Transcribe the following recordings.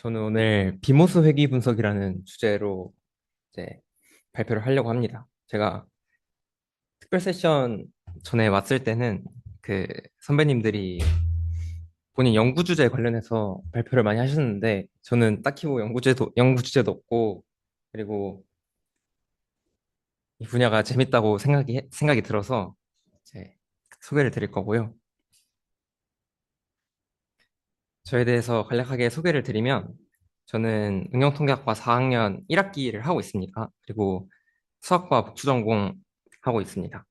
저는 오늘 비모스 회귀 분석이라는 주제로 이제 발표를 하려고 합니다. 제가 특별 세션 전에 왔을 때는 그 선배님들이 본인 연구 주제에 관련해서 발표를 많이 하셨는데 저는 딱히 뭐 연구 주제도 없고 그리고 이 분야가 재밌다고 생각이 들어서 이제 소개를 드릴 거고요. 저에 대해서 간략하게 소개를 드리면 저는 응용통계학과 4학년 1학기를 하고 있습니다. 그리고 수학과 복수 전공 하고 있습니다.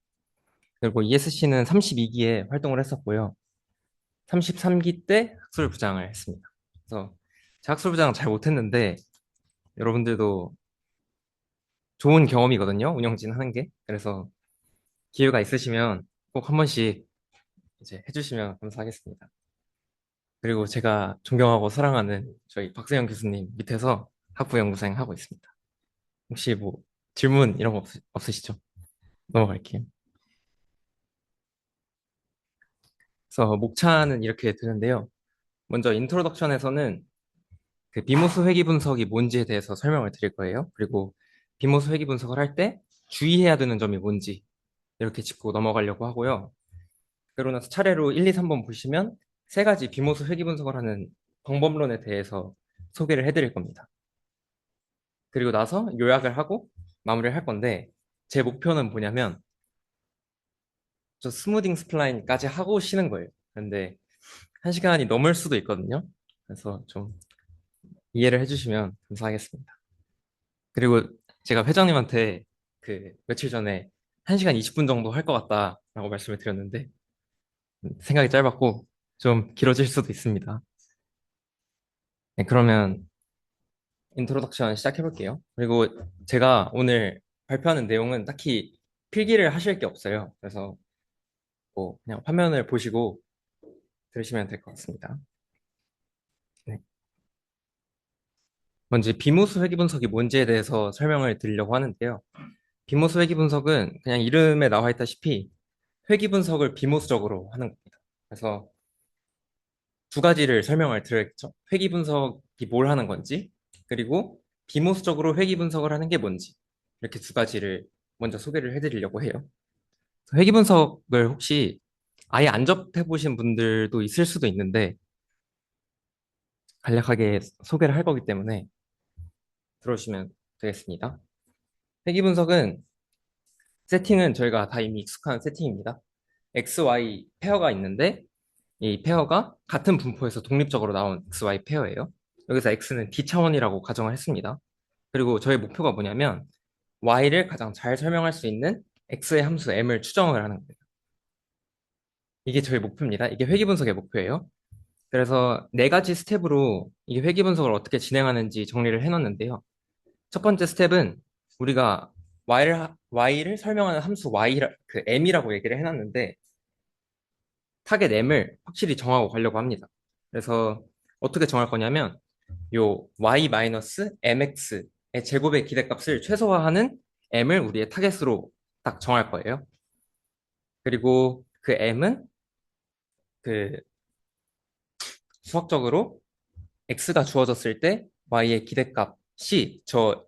그리고 ESC는 32기에 활동을 했었고요. 33기 때 학술 부장을 했습니다. 그래서 제가 학술 부장 잘 못했는데 여러분들도 좋은 경험이거든요. 운영진 하는 게. 그래서 기회가 있으시면 꼭 한 번씩 이제 해주시면 감사하겠습니다. 그리고 제가 존경하고 사랑하는 저희 박세영 교수님 밑에서 학부 연구생 하고 있습니다. 혹시 뭐 질문 이런 거 없으시죠? 넘어갈게요. 그래서 목차는 이렇게 되는데요. 먼저 인트로덕션에서는 그 비모스 회귀 분석이 뭔지에 대해서 설명을 드릴 거예요. 그리고 비모스 회귀 분석을 할 때 주의해야 되는 점이 뭔지 이렇게 짚고 넘어가려고 하고요. 그러고 나서 차례로 1, 2, 3번 보시면 세 가지 비모스 회귀 분석을 하는 방법론에 대해서 소개를 해드릴 겁니다. 그리고 나서 요약을 하고 마무리를 할 건데 제 목표는 뭐냐면 저 스무딩 스플라인까지 하고 쉬는 거예요. 근데 한 시간이 넘을 수도 있거든요. 그래서 좀 이해를 해주시면 감사하겠습니다. 그리고 제가 회장님한테 그 며칠 전에 1시간 20분 정도 할 것 같다라고 말씀을 드렸는데 생각이 짧았고 좀 길어질 수도 있습니다. 네, 그러면 인트로덕션 시작해 볼게요. 그리고 제가 오늘 발표하는 내용은 딱히 필기를 하실 게 없어요. 그래서 뭐 그냥 화면을 보시고 들으시면 될 것 같습니다. 네. 먼저 비모스 회귀 분석이 뭔지에 대해서 설명을 드리려고 하는데요. 비모스 회귀 분석은 그냥 이름에 나와 있다시피 회귀 분석을 비모스적으로 하는 겁니다. 그래서 두 가지를 설명을 드려야겠죠. 회귀 분석이 뭘 하는 건지, 그리고 비모스적으로 회귀 분석을 하는 게 뭔지, 이렇게 두 가지를 먼저 소개를 해드리려고 해요. 회귀 분석을 혹시 아예 안 접해 보신 분들도 있을 수도 있는데, 간략하게 소개를 할 거기 때문에 들어주시면 되겠습니다. 회귀 분석은 세팅은 저희가 다 이미 익숙한 세팅입니다. X, Y 페어가 있는데, 이 페어가 같은 분포에서 독립적으로 나온 XY 페어예요. 여기서 X는 D 차원이라고 가정을 했습니다. 그리고 저희 목표가 뭐냐면 Y를 가장 잘 설명할 수 있는 X의 함수 M을 추정을 하는 거예요. 이게 저희 목표입니다. 이게 회귀 분석의 목표예요. 그래서 네 가지 스텝으로 이게 회귀 분석을 어떻게 진행하는지 정리를 해놨는데요. 첫 번째 스텝은 우리가 Y를 설명하는 함수 그 M이라고 얘기를 해놨는데 타겟 M을 확실히 정하고 가려고 합니다. 그래서 어떻게 정할 거냐면 요 y-mx의 제곱의 기대값을 최소화하는 m을 우리의 타겟으로 딱 정할 거예요. 그리고 그 m은 그 수학적으로 x가 주어졌을 때 y의 기대값 c 저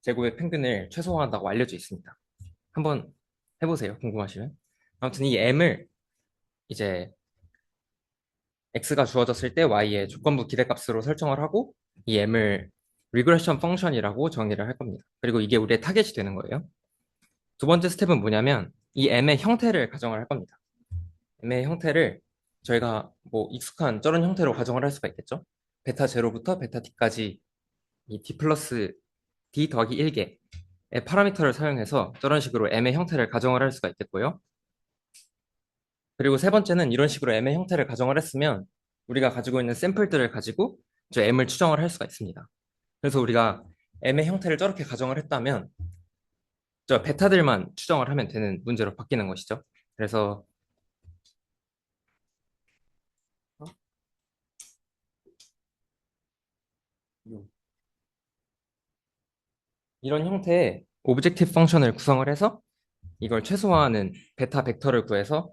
제곱의 평균을 최소화한다고 알려져 있습니다. 한번 해보세요. 궁금하시면. 아무튼 이 m을 이제 x가 주어졌을 때 y의 조건부 기대값으로 설정을 하고 이 m을 리그레션 펑션이라고 정의를 할 겁니다. 그리고 이게 우리의 타겟이 되는 거예요. 두 번째 스텝은 뭐냐면 이 m의 형태를 가정을 할 겁니다. m의 형태를 저희가 뭐 익숙한 저런 형태로 가정을 할 수가 있겠죠. 베타 제로부터 베타 d까지 이 d 플러스 d 더하기 1개의 파라미터를 사용해서 저런 식으로 m의 형태를 가정을 할 수가 있겠고요. 그리고 세 번째는 이런 식으로 m의 형태를 가정을 했으면 우리가 가지고 있는 샘플들을 가지고 저 m을 추정을 할 수가 있습니다. 그래서 우리가 m의 형태를 저렇게 가정을 했다면 저 베타들만 추정을 하면 되는 문제로 바뀌는 것이죠. 그래서 이런 형태의 오브젝티브 펑션을 구성을 해서 이걸 최소화하는 베타 벡터를 구해서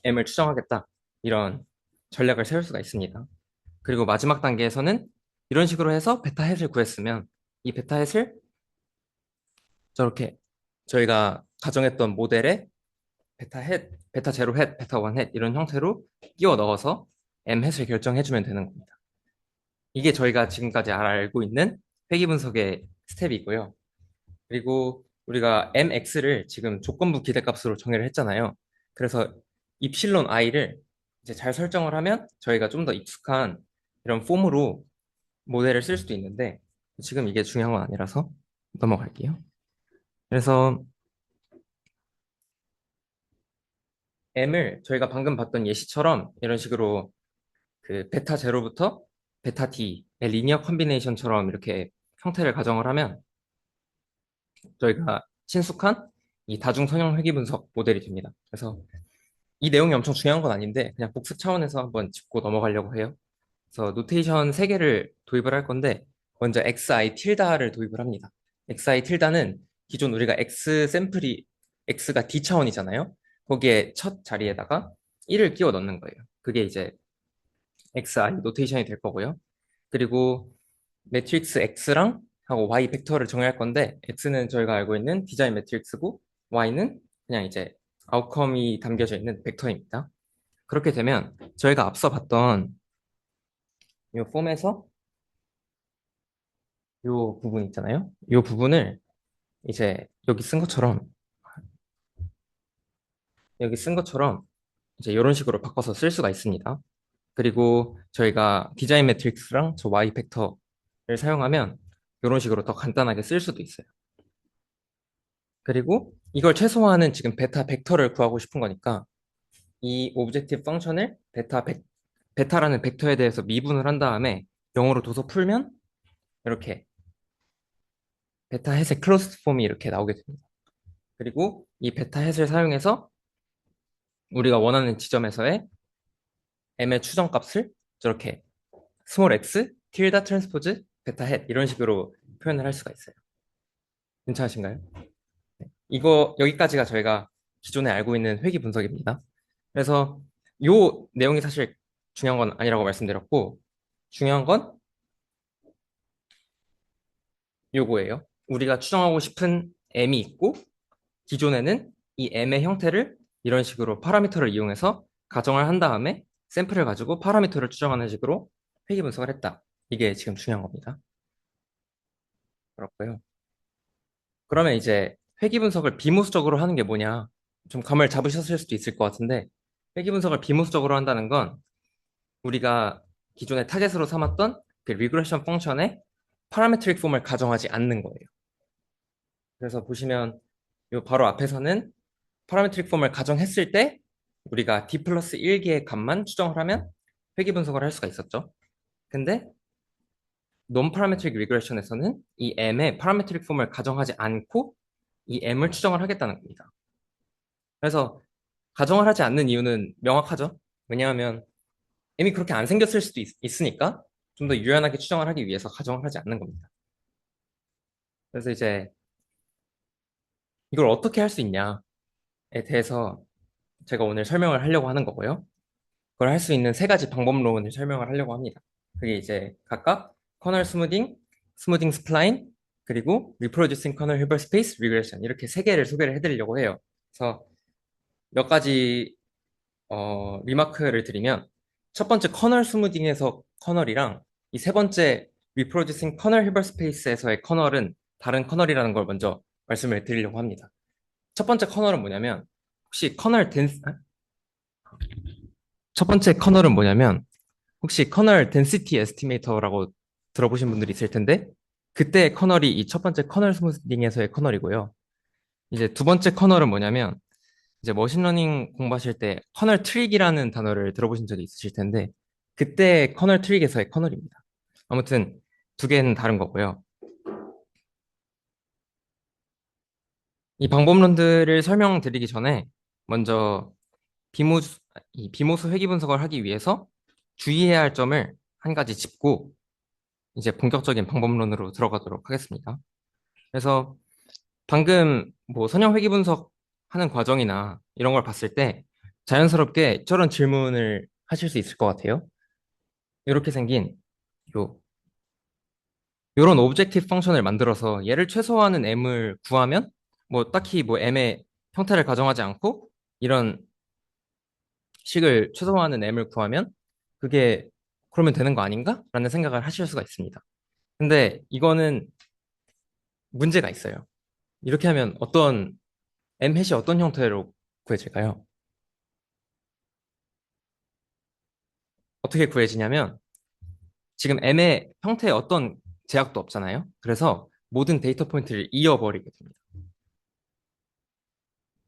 m을 추정하겠다. 이런 전략을 세울 수가 있습니다. 그리고 마지막 단계에서는 이런 식으로 해서 베타 햇을 구했으면 이 베타 햇을 저렇게 저희가 가정했던 모델에 베타 햇, 베타 제로 햇, 베타 원 햇 이런 형태로 끼워 넣어서 M 햇을 결정해주면 되는 겁니다. 이게 저희가 지금까지 알고 있는 회귀 분석의 스텝이고요. 그리고 우리가 mx를 지금 조건부 기대값으로 정의를 했잖아요. 그래서 입실론 i를 이제 잘 설정을 하면 저희가 좀 더 익숙한 이런 폼으로 모델을 쓸 수도 있는데 지금 이게 중요한 건 아니라서 넘어갈게요. 그래서 m을 저희가 방금 봤던 예시처럼 이런 식으로 그 베타 제로부터 베타 d의 리니어 컨비네이션처럼 이렇게 형태를 가정을 하면 저희가 친숙한 이 다중 선형 회귀 분석 모델이 됩니다. 그래서 이 내용이 엄청 중요한 건 아닌데 그냥 복습 차원에서 한번 짚고 넘어가려고 해요. 그래서 노테이션 3개를 도입을 할 건데 먼저 xi 틸다를 도입을 합니다. xi 틸다는 기존 우리가 x 샘플이 x가 d 차원이잖아요. 거기에 첫 자리에다가 1을 끼워 넣는 거예요. 그게 이제 xi 노테이션이 될 거고요. 그리고 매트릭스 x랑 하고 y 벡터를 정의할 건데 x는 저희가 알고 있는 디자인 매트릭스고 y는 그냥 이제 아웃컴이 담겨져 있는 벡터입니다. 그렇게 되면 저희가 앞서 봤던 이 폼에서 이 부분 있잖아요. 이 부분을 이제 여기 쓴 것처럼 이제 이런 식으로 바꿔서 쓸 수가 있습니다. 그리고 저희가 디자인 매트릭스랑 저 y 벡터를 사용하면 이런 식으로 더 간단하게 쓸 수도 있어요. 그리고 이걸 최소화하는 지금 베타 벡터를 구하고 싶은 거니까 이 오브젝티브 펑션을 베타라는 벡터에 대해서 미분을 한 다음에 영어로 둬서 풀면 이렇게 베타 햇의 클로스드 폼이 이렇게 나오게 됩니다. 그리고 이 베타 햇을 사용해서 우리가 원하는 지점에서의 m의 추정값을 저렇게 스몰 x 틸다 트랜스포즈 베타 햇 이런 식으로 표현을 할 수가 있어요. 괜찮으신가요? 이거 여기까지가 저희가 기존에 알고 있는 회귀 분석입니다. 그래서 요 내용이 사실 중요한 건 아니라고 말씀드렸고 중요한 건 요거예요. 우리가 추정하고 싶은 m이 있고 기존에는 이 m의 형태를 이런 식으로 파라미터를 이용해서 가정을 한 다음에 샘플을 가지고 파라미터를 추정하는 식으로 회귀 분석을 했다. 이게 지금 중요한 겁니다. 그렇고요. 그러면 이제 회귀 분석을 비모수적으로 하는 게 뭐냐? 좀 감을 잡으셨을 수도 있을 것 같은데 회귀 분석을 비모수적으로 한다는 건 우리가 기존에 타겟으로 삼았던 그 리그레션 펑션의 파라메트릭 폼을 가정하지 않는 거예요. 그래서 보시면 요 바로 앞에서는 파라메트릭 폼을 가정했을 때 우리가 d 플러스 1개의 값만 추정을 하면 회귀 분석을 할 수가 있었죠. 근데 논 파라메트릭 리그레션에서는 이 m의 파라메트릭 폼을 가정하지 않고 이 m을 추정을 하겠다는 겁니다. 그래서 가정을 하지 않는 이유는 명확하죠. 왜냐하면 m이 그렇게 안 생겼을 수도 있으니까 좀 더 유연하게 추정을 하기 위해서 가정을 하지 않는 겁니다. 그래서 이제 이걸 어떻게 할 수 있냐에 대해서 제가 오늘 설명을 하려고 하는 거고요. 그걸 할 수 있는 3가지 방법론을 설명을 하려고 합니다. 그게 이제 각각 커널 스무딩, 스무딩 스플라인, 그리고 리프로듀싱 커널 히버 스페이스 리그레션 이렇게 3개를 소개를 해드리려고 해요. 그래서 몇 가지 리마크를 드리면 첫 번째 커널 스무딩에서 커널이랑 이 세 번째 리프로듀싱 커널 히버 스페이스에서의 커널은 다른 커널이라는 걸 먼저 말씀을 드리려고 합니다. 첫 번째 커널은 뭐냐면 혹시 커널 덴스 첫 번째 커널은 뭐냐면 혹시 커널 덴시티 에스티메이터라고 들어보신 분들이 있을 텐데 그때 커널이 이 첫 번째 커널 스무딩에서의 커널이고요. 이제 두 번째 커널은 뭐냐면 이제 머신러닝 공부하실 때 커널 트릭이라는 단어를 들어보신 적이 있으실 텐데 그때 커널 트릭에서의 커널입니다. 아무튼 두 개는 다른 거고요. 이 방법론들을 설명드리기 전에 먼저 비모수, 이 비모수 회귀 분석을 하기 위해서 주의해야 할 점을 한 가지 짚고 이제 본격적인 방법론으로 들어가도록 하겠습니다. 그래서 방금 뭐 선형 회귀 분석 하는 과정이나 이런 걸 봤을 때 자연스럽게 저런 질문을 하실 수 있을 것 같아요. 이렇게 생긴 요 요런 오브젝티브 펑션을 만들어서 얘를 최소화하는 m을 구하면 뭐 딱히 뭐 m의 형태를 가정하지 않고 이런 식을 최소화하는 m을 구하면 그게 그러면 되는 거 아닌가? 라는 생각을 하실 수가 있습니다. 근데 이거는 문제가 있어요. 이렇게 하면 어떤 m 해시 어떤 형태로 구해질까요? 어떻게 구해지냐면 지금 m의 형태에 어떤 제약도 없잖아요. 그래서 모든 데이터 포인트를 이어버리게 됩니다.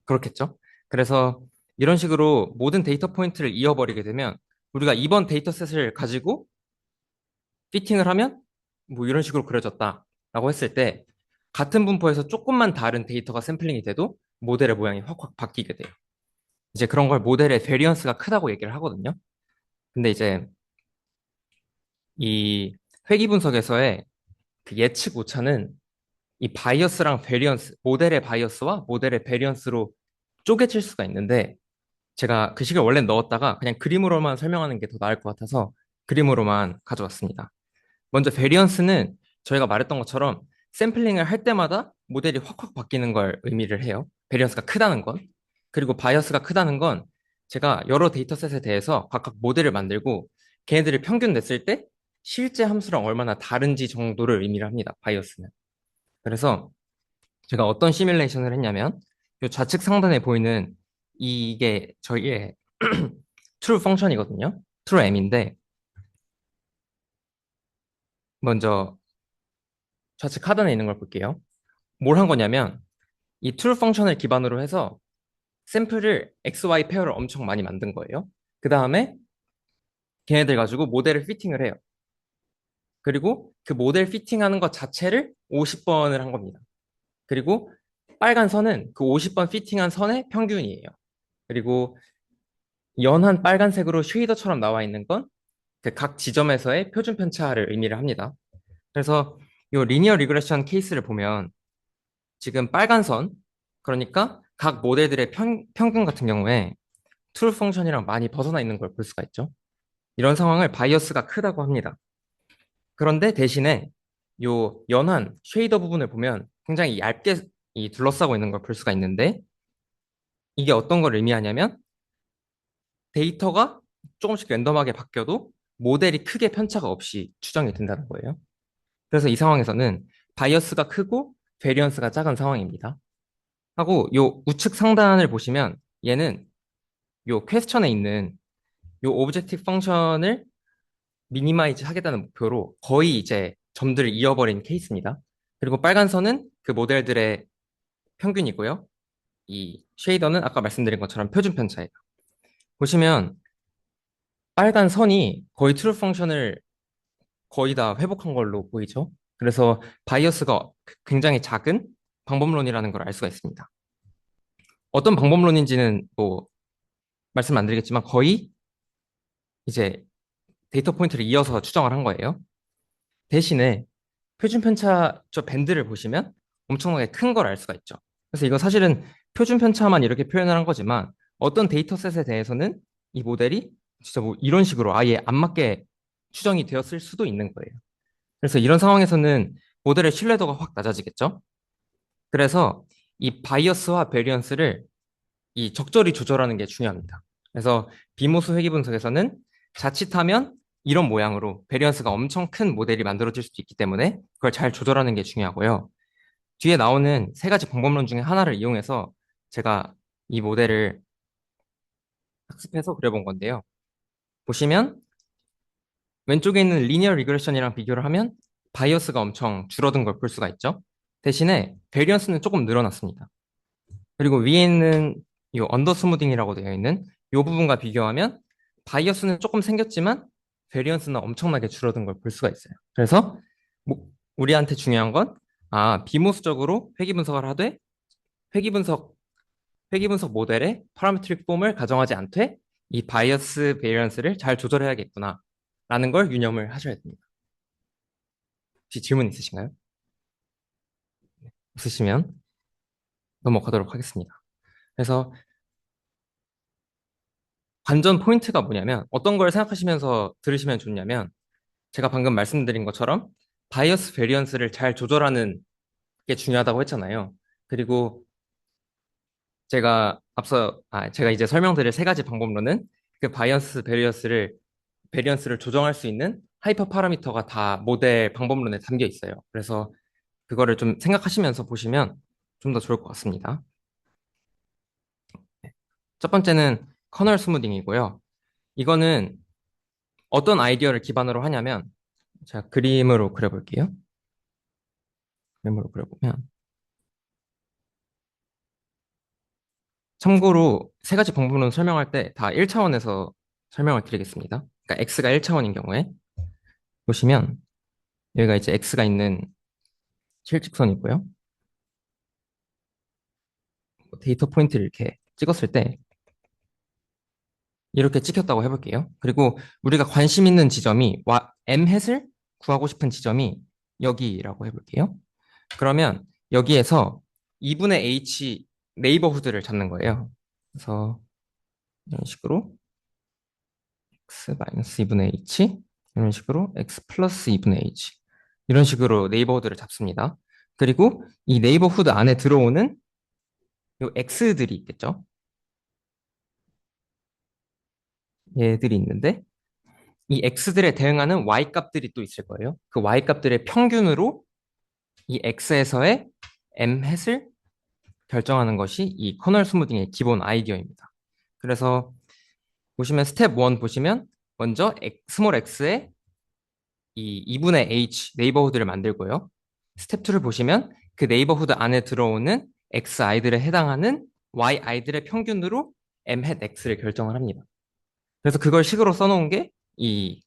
그렇겠죠? 그래서 이런 식으로 모든 데이터 포인트를 이어버리게 되면 우리가 이번 데이터셋을 가지고 피팅을 하면 뭐 이런 식으로 그려졌다라고 했을 때 같은 분포에서 조금만 다른 데이터가 샘플링이 돼도 모델의 모양이 확확 바뀌게 돼요. 이제 그런 걸 모델의 베리언스가 크다고 얘기를 하거든요. 근데 이제 이 회귀 분석에서의 그 예측 오차는 이 바이어스랑 베리언스, 모델의 바이어스와 모델의 베리언스로 쪼개질 수가 있는데 제가 그 식을 원래 넣었다가 그냥 그림으로만 설명하는 게 더 나을 것 같아서 그림으로만 가져왔습니다. 먼저 베리언스는 저희가 말했던 것처럼 샘플링을 할 때마다 모델이 확확 바뀌는 걸 의미를 해요. 베리언스가 크다는 건. 그리고 바이어스가 크다는 건 제가 여러 데이터셋에 대해서 각각 모델을 만들고 걔네들을 평균 냈을 때 실제 함수랑 얼마나 다른지 정도를 의미를 합니다. 바이어스는. 그래서 제가 어떤 시뮬레이션을 했냐면 이 좌측 상단에 보이는 이게 저희의 true 펑션이거든요. true m인데 먼저 좌측 하단에 있는 걸 볼게요. 뭘 한 거냐면 이 true 펑션을 기반으로 해서 샘플을 XY 페어를 엄청 많이 만든 거예요. 그 다음에 걔네들 가지고 모델을 피팅을 해요. 그리고 그 모델 피팅하는 것 자체를 50번을 한 겁니다. 그리고 빨간 선은 그 50번 피팅한 선의 평균이에요. 그리고 연한 빨간색으로 쉐이더처럼 나와 있는 건 그 각 지점에서의 표준 편차를 의미를 합니다. 그래서 이 리니어 리그레션 케이스를 보면 지금 빨간 선, 그러니까 각 모델들의 평균 같은 경우에 트루 펑션이랑 많이 벗어나 있는 걸 볼 수가 있죠. 이런 상황을 바이어스가 크다고 합니다. 그런데 대신에 요 연한 쉐이더 부분을 보면 굉장히 얇게 둘러싸고 있는 걸 볼 수가 있는데 이게 어떤 걸 의미하냐면 데이터가 조금씩 랜덤하게 바뀌어도 모델이 크게 편차가 없이 추정이 된다는 거예요. 그래서 이 상황에서는 바이어스가 크고 베리언스가 작은 상황입니다. 하고 요 우측 상단을 보시면 얘는 요 퀘스천에 있는 요 오브젝티브 펑션을 미니마이즈 하겠다는 목표로 거의 이제 점들을 이어버린 케이스입니다. 그리고 빨간 선은 그 모델들의 평균이고요. 이 쉐이더는 아까 말씀드린 것처럼 표준 편차예요. 보시면 빨간 선이 거의 트루 펑션을 거의 다 회복한 걸로 보이죠. 그래서 바이어스가 굉장히 작은 방법론이라는 걸 알 수가 있습니다. 어떤 방법론인지는 뭐 말씀 안 드리겠지만 거의 이제 데이터 포인트를 이어서 추정을 한 거예요. 대신에 표준 편차 저 밴드를 보시면 엄청나게 큰 걸 알 수가 있죠. 그래서 이거 사실은 표준 편차만 이렇게 표현을 한 거지만 어떤 데이터셋에 대해서는 이 모델이 진짜 뭐 이런 식으로 아예 안 맞게 추정이 되었을 수도 있는 거예요. 그래서 이런 상황에서는 모델의 신뢰도가 확 낮아지겠죠. 그래서 이 바이어스와 베리언스를 이 적절히 조절하는 게 중요합니다. 그래서 비모스 회귀 분석에서는 자칫하면 이런 모양으로 베리언스가 엄청 큰 모델이 만들어질 수도 있기 때문에 그걸 잘 조절하는 게 중요하고요. 뒤에 나오는 세 가지 방법론 중에 하나를 이용해서 제가 이 모델을 학습해서 그려본 건데요. 보시면 왼쪽에 있는 리니어 리그레션이랑 비교를 하면 바이어스가 엄청 줄어든 걸 볼 수가 있죠. 대신에 베리언스는 조금 늘어났습니다. 그리고 위에 있는 이 언더 스무딩이라고 되어 있는 이 부분과 비교하면 바이어스는 조금 생겼지만 베리언스는 엄청나게 줄어든 걸 볼 수가 있어요. 그래서 뭐 우리한테 중요한 건 비모스적으로 회귀 분석을 하되 회귀 분석 회귀 분석 모델의 파라메트릭 폼을 가정하지 않되 이 바이어스 베리언스를 잘 조절해야겠구나 라는 걸 유념을 하셔야 됩니다. 혹시 질문 있으신가요? 없으시면 넘어가도록 하겠습니다. 그래서 관전 포인트가 뭐냐면 어떤 걸 생각하시면서 들으시면 좋냐면 제가 방금 말씀드린 것처럼 바이어스 베리언스를 잘 조절하는 게 중요하다고 했잖아요. 그리고 제가 이제 설명드릴 세 가지 방법론은 그 바이어스 베리언스를 조정할 수 있는 하이퍼 파라미터가 다 모델 방법론에 담겨 있어요. 그래서 그거를 좀 생각하시면서 보시면 좀 더 좋을 것 같습니다. 첫 번째는 커널 스무딩이고요. 이거는 어떤 아이디어를 기반으로 하냐면, 제가 그림으로 그려볼게요. 그림으로 그려보면, 참고로 세 가지 방법론 설명할 때 다 1차원에서 설명을 드리겠습니다. 그러니까 x가 1차원인 경우에 보시면 여기가 이제 x가 있는 실직선이고요. 데이터 포인트를 이렇게 찍었을 때 이렇게 찍혔다고 해볼게요. 그리고 우리가 관심 있는 지점이 m 햇을 구하고 싶은 지점이 여기라고 해볼게요. 그러면 여기에서 2분의 h 네이버후드를 잡는 거예요. 그래서 이런 식으로 x 마이너스 2분의 h 이런 식으로 x 플러스 2분의 h 이런 식으로 네이버후드를 잡습니다. 그리고 이 네이버후드 안에 들어오는 요 x들이 있겠죠. 얘들이 있는데 이 x들에 대응하는 y 값들이 또 있을 거예요. 그 y 값들의 평균으로 이 x에서의 m 햇을 결정하는 것이 이 커널 스무딩의 기본 아이디어입니다. 그래서 보시면 스텝 1 보시면 먼저 스몰 x에 이 2분의 h 네이버후드를 만들고요. 스텝 2를 보시면 그 네이버후드 안에 들어오는 x i들에 해당하는 y i들의 평균으로 m 햇 x를 결정을 합니다. 그래서 그걸 식으로 써놓은 게 이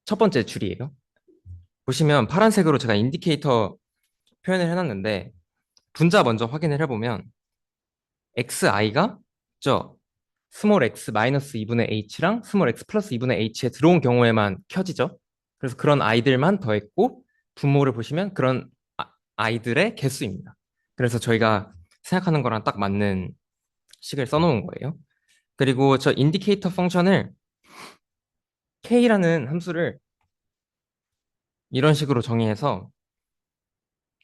첫 번째 줄이에요. 보시면 파란색으로 제가 인디케이터 표현을 해놨는데 분자 먼저 확인을 해보면 xi가 저 스몰 x 마이너스 2분의 h랑 스몰 x 플러스 2분의 h에 들어온 경우에만 켜지죠. 그래서 그런 아이들만 더했고 분모를 보시면 그런 아이들의 개수입니다. 그래서 저희가 생각하는 거랑 딱 맞는 식을 써놓은 거예요. 그리고 저 인디케이터 펑션을 k라는 함수를 이런 식으로 정의해서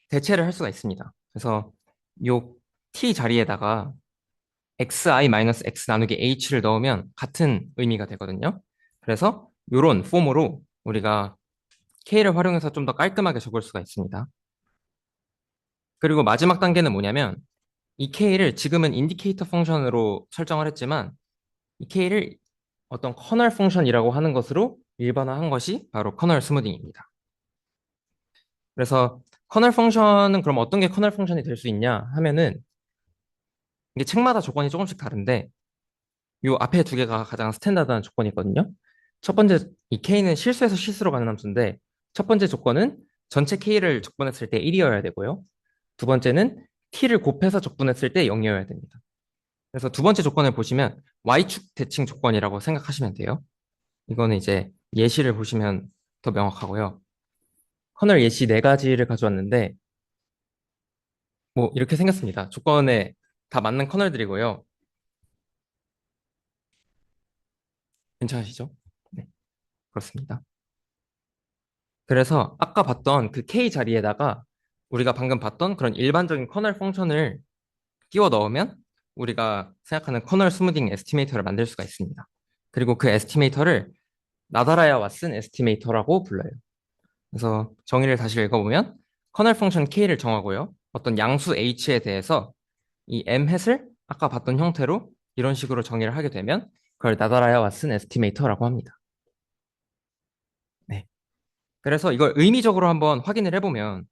대체를 할 수가 있습니다. 그래서 요 t 자리에다가 xi-x 나누기 h를 넣으면 같은 의미가 되거든요. 그래서 이런 폼으로 우리가 k를 활용해서 좀 더 깔끔하게 적을 수가 있습니다. 그리고 마지막 단계는 뭐냐면 이 k를 지금은 인디케이터 펑션으로 설정을 했지만 이 k를 어떤 커널 펑션이라고 하는 것으로 일반화한 것이 바로 커널 스무딩입니다. 그래서 커널 펑션은 그럼 어떤 게 커널 펑션이 될 수 있냐 하면은 이게 책마다 조건이 조금씩 다른데 요 앞에 두 개가 가장 스탠다드한 조건이거든요. 첫 번째, 이 K는 실수에서 실수로 가는 함수인데, 첫 번째 조건은 전체 K를 적분했을 때 1이어야 되고요. 두 번째는 T를 곱해서 적분했을 때 0이어야 됩니다. 그래서 두 번째 조건을 보시면 Y축 대칭 조건이라고 생각하시면 돼요. 이거는 이제 예시를 보시면 더 명확하고요. 커널 예시 네 가지를 가져왔는데, 뭐 이렇게 생겼습니다. 조건에 다 맞는 커널들이고요. 괜찮으시죠? 네, 그렇습니다. 그래서 아까 봤던 그 K 자리에다가 우리가 방금 봤던 그런 일반적인 커널 펑션을 끼워 넣으면 우리가 생각하는 커널 스무딩 에스티메이터를 만들 수가 있습니다. 그리고 그 에스티메이터를 나다라야 왓슨 에스티메이터라고 불러요. 그래서 정의를 다시 읽어보면 커널 펑션 K를 정하고요. 어떤 양수 H에 대해서 이 M 햇을 아까 봤던 형태로 이런 식으로 정의를 하게 되면 그걸 나다라야 왓슨 에스티메이터라고 합니다. 네. 그래서 이걸 의미적으로 한번 확인을 해보면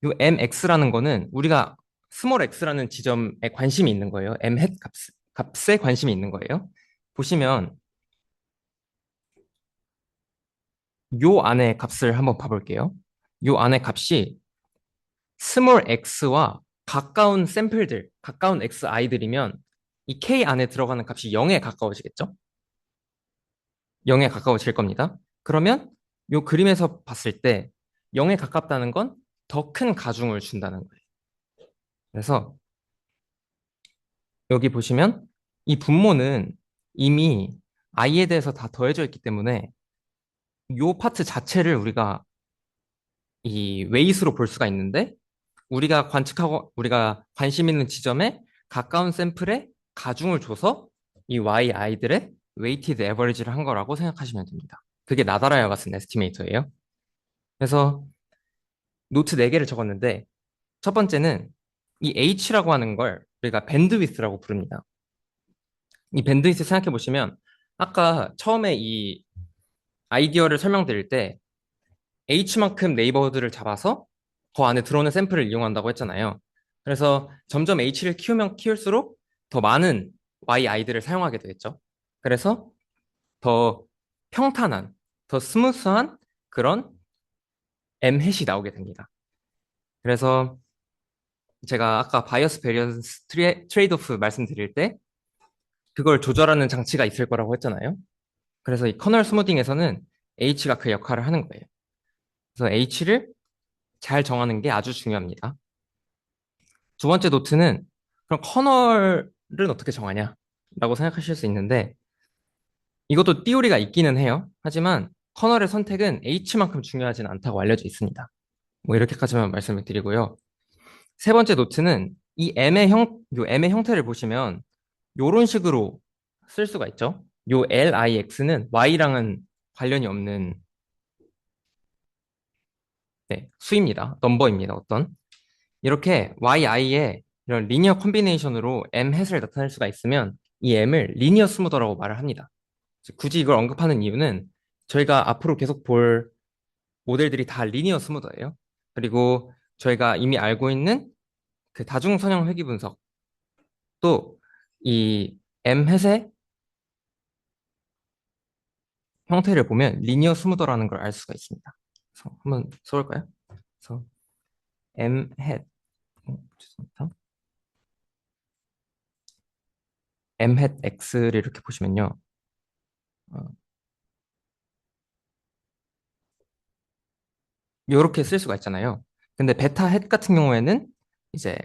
이 mx라는 거는 우리가 스몰 x라는 지점에 관심이 있는 거예요. m 햇 값에 관심이 있는 거예요. 보시면 요 안에 값을 한번 봐볼게요. 요 안에 값이 스몰 x와 가까운 샘플들, 가까운 xi들이면 이 k 안에 들어가는 값이 0에 가까워지겠죠? 0에 가까워질 겁니다. 그러면 요 그림에서 봤을 때 0에 가깝다는 건 더 큰 가중을 준다는 거예요. 그래서 여기 보시면 이 분모는 이미 i에 대해서 다 더해져 있기 때문에 요 파트 자체를 우리가 이 웨이스로 볼 수가 있는데 우리가 관심 있는 지점에 가까운 샘플에 가중을 줘서 이 yi들의 웨이티드 에버리지를 한 거라고 생각하시면 됩니다. 그게 나다라와 같은 에스티메이터예요. 그래서 노트 4개를 적었는데 첫 번째는 이 h라고 하는 걸 우리가 밴드위스라고 부릅니다. 이 밴드위스 생각해 보시면 아까 처음에 이 아이디어를 설명드릴 때 h만큼 네이버들을 잡아서 그 안에 들어오는 샘플을 이용한다고 했잖아요. 그래서 점점 h를 키우면 키울수록 더 많은 yi들을 사용하게 되겠죠. 그래서 더 평탄한, 더 스무스한 그런 m 햇이 나오게 됩니다. 그래서 제가 아까 바이어스 베리언스 트레이드오프 말씀드릴 때 그걸 조절하는 장치가 있을 거라고 했잖아요. 그래서 이 커널 스무딩에서는 h가 그 역할을 하는 거예요. 그래서 h를 잘 정하는 게 아주 중요합니다. 두 번째 노트는 그럼 커널은 어떻게 정하냐? 라고 생각하실 수 있는데 이것도 띠오리가 있기는 해요. 하지만 커널의 선택은 h만큼 중요하진 않다고 알려져 있습니다. 뭐 이렇게까지만 말씀을 드리고요. 세 번째 노트는 이 m의 형태를 보시면 이런 식으로 쓸 수가 있죠. 요 LIX는 Y랑은 관련이 없는 네, 수입니다. 넘버입니다. 어떤. 이렇게 YI의 이런 리니어 콤비네이션으로 M 햇을 나타낼 수가 있으면 이 M을 리니어 스무더라고 말을 합니다. 굳이 이걸 언급하는 이유는 저희가 앞으로 계속 볼 모델들이 다 리니어 스무더예요. 그리고 저희가 이미 알고 있는 그 다중선형 회귀 분석도 이 M 햇의 형태를 보면 리니어 스무더라는 걸 알 수가 있습니다. 그래서 한번 써볼까요? 그래서 M 햇 죄송합니다. M 햇 X를 이렇게 보시면요. 어, 이렇게 쓸 수가 있잖아요. 근데 베타 햇 같은 경우에는 이제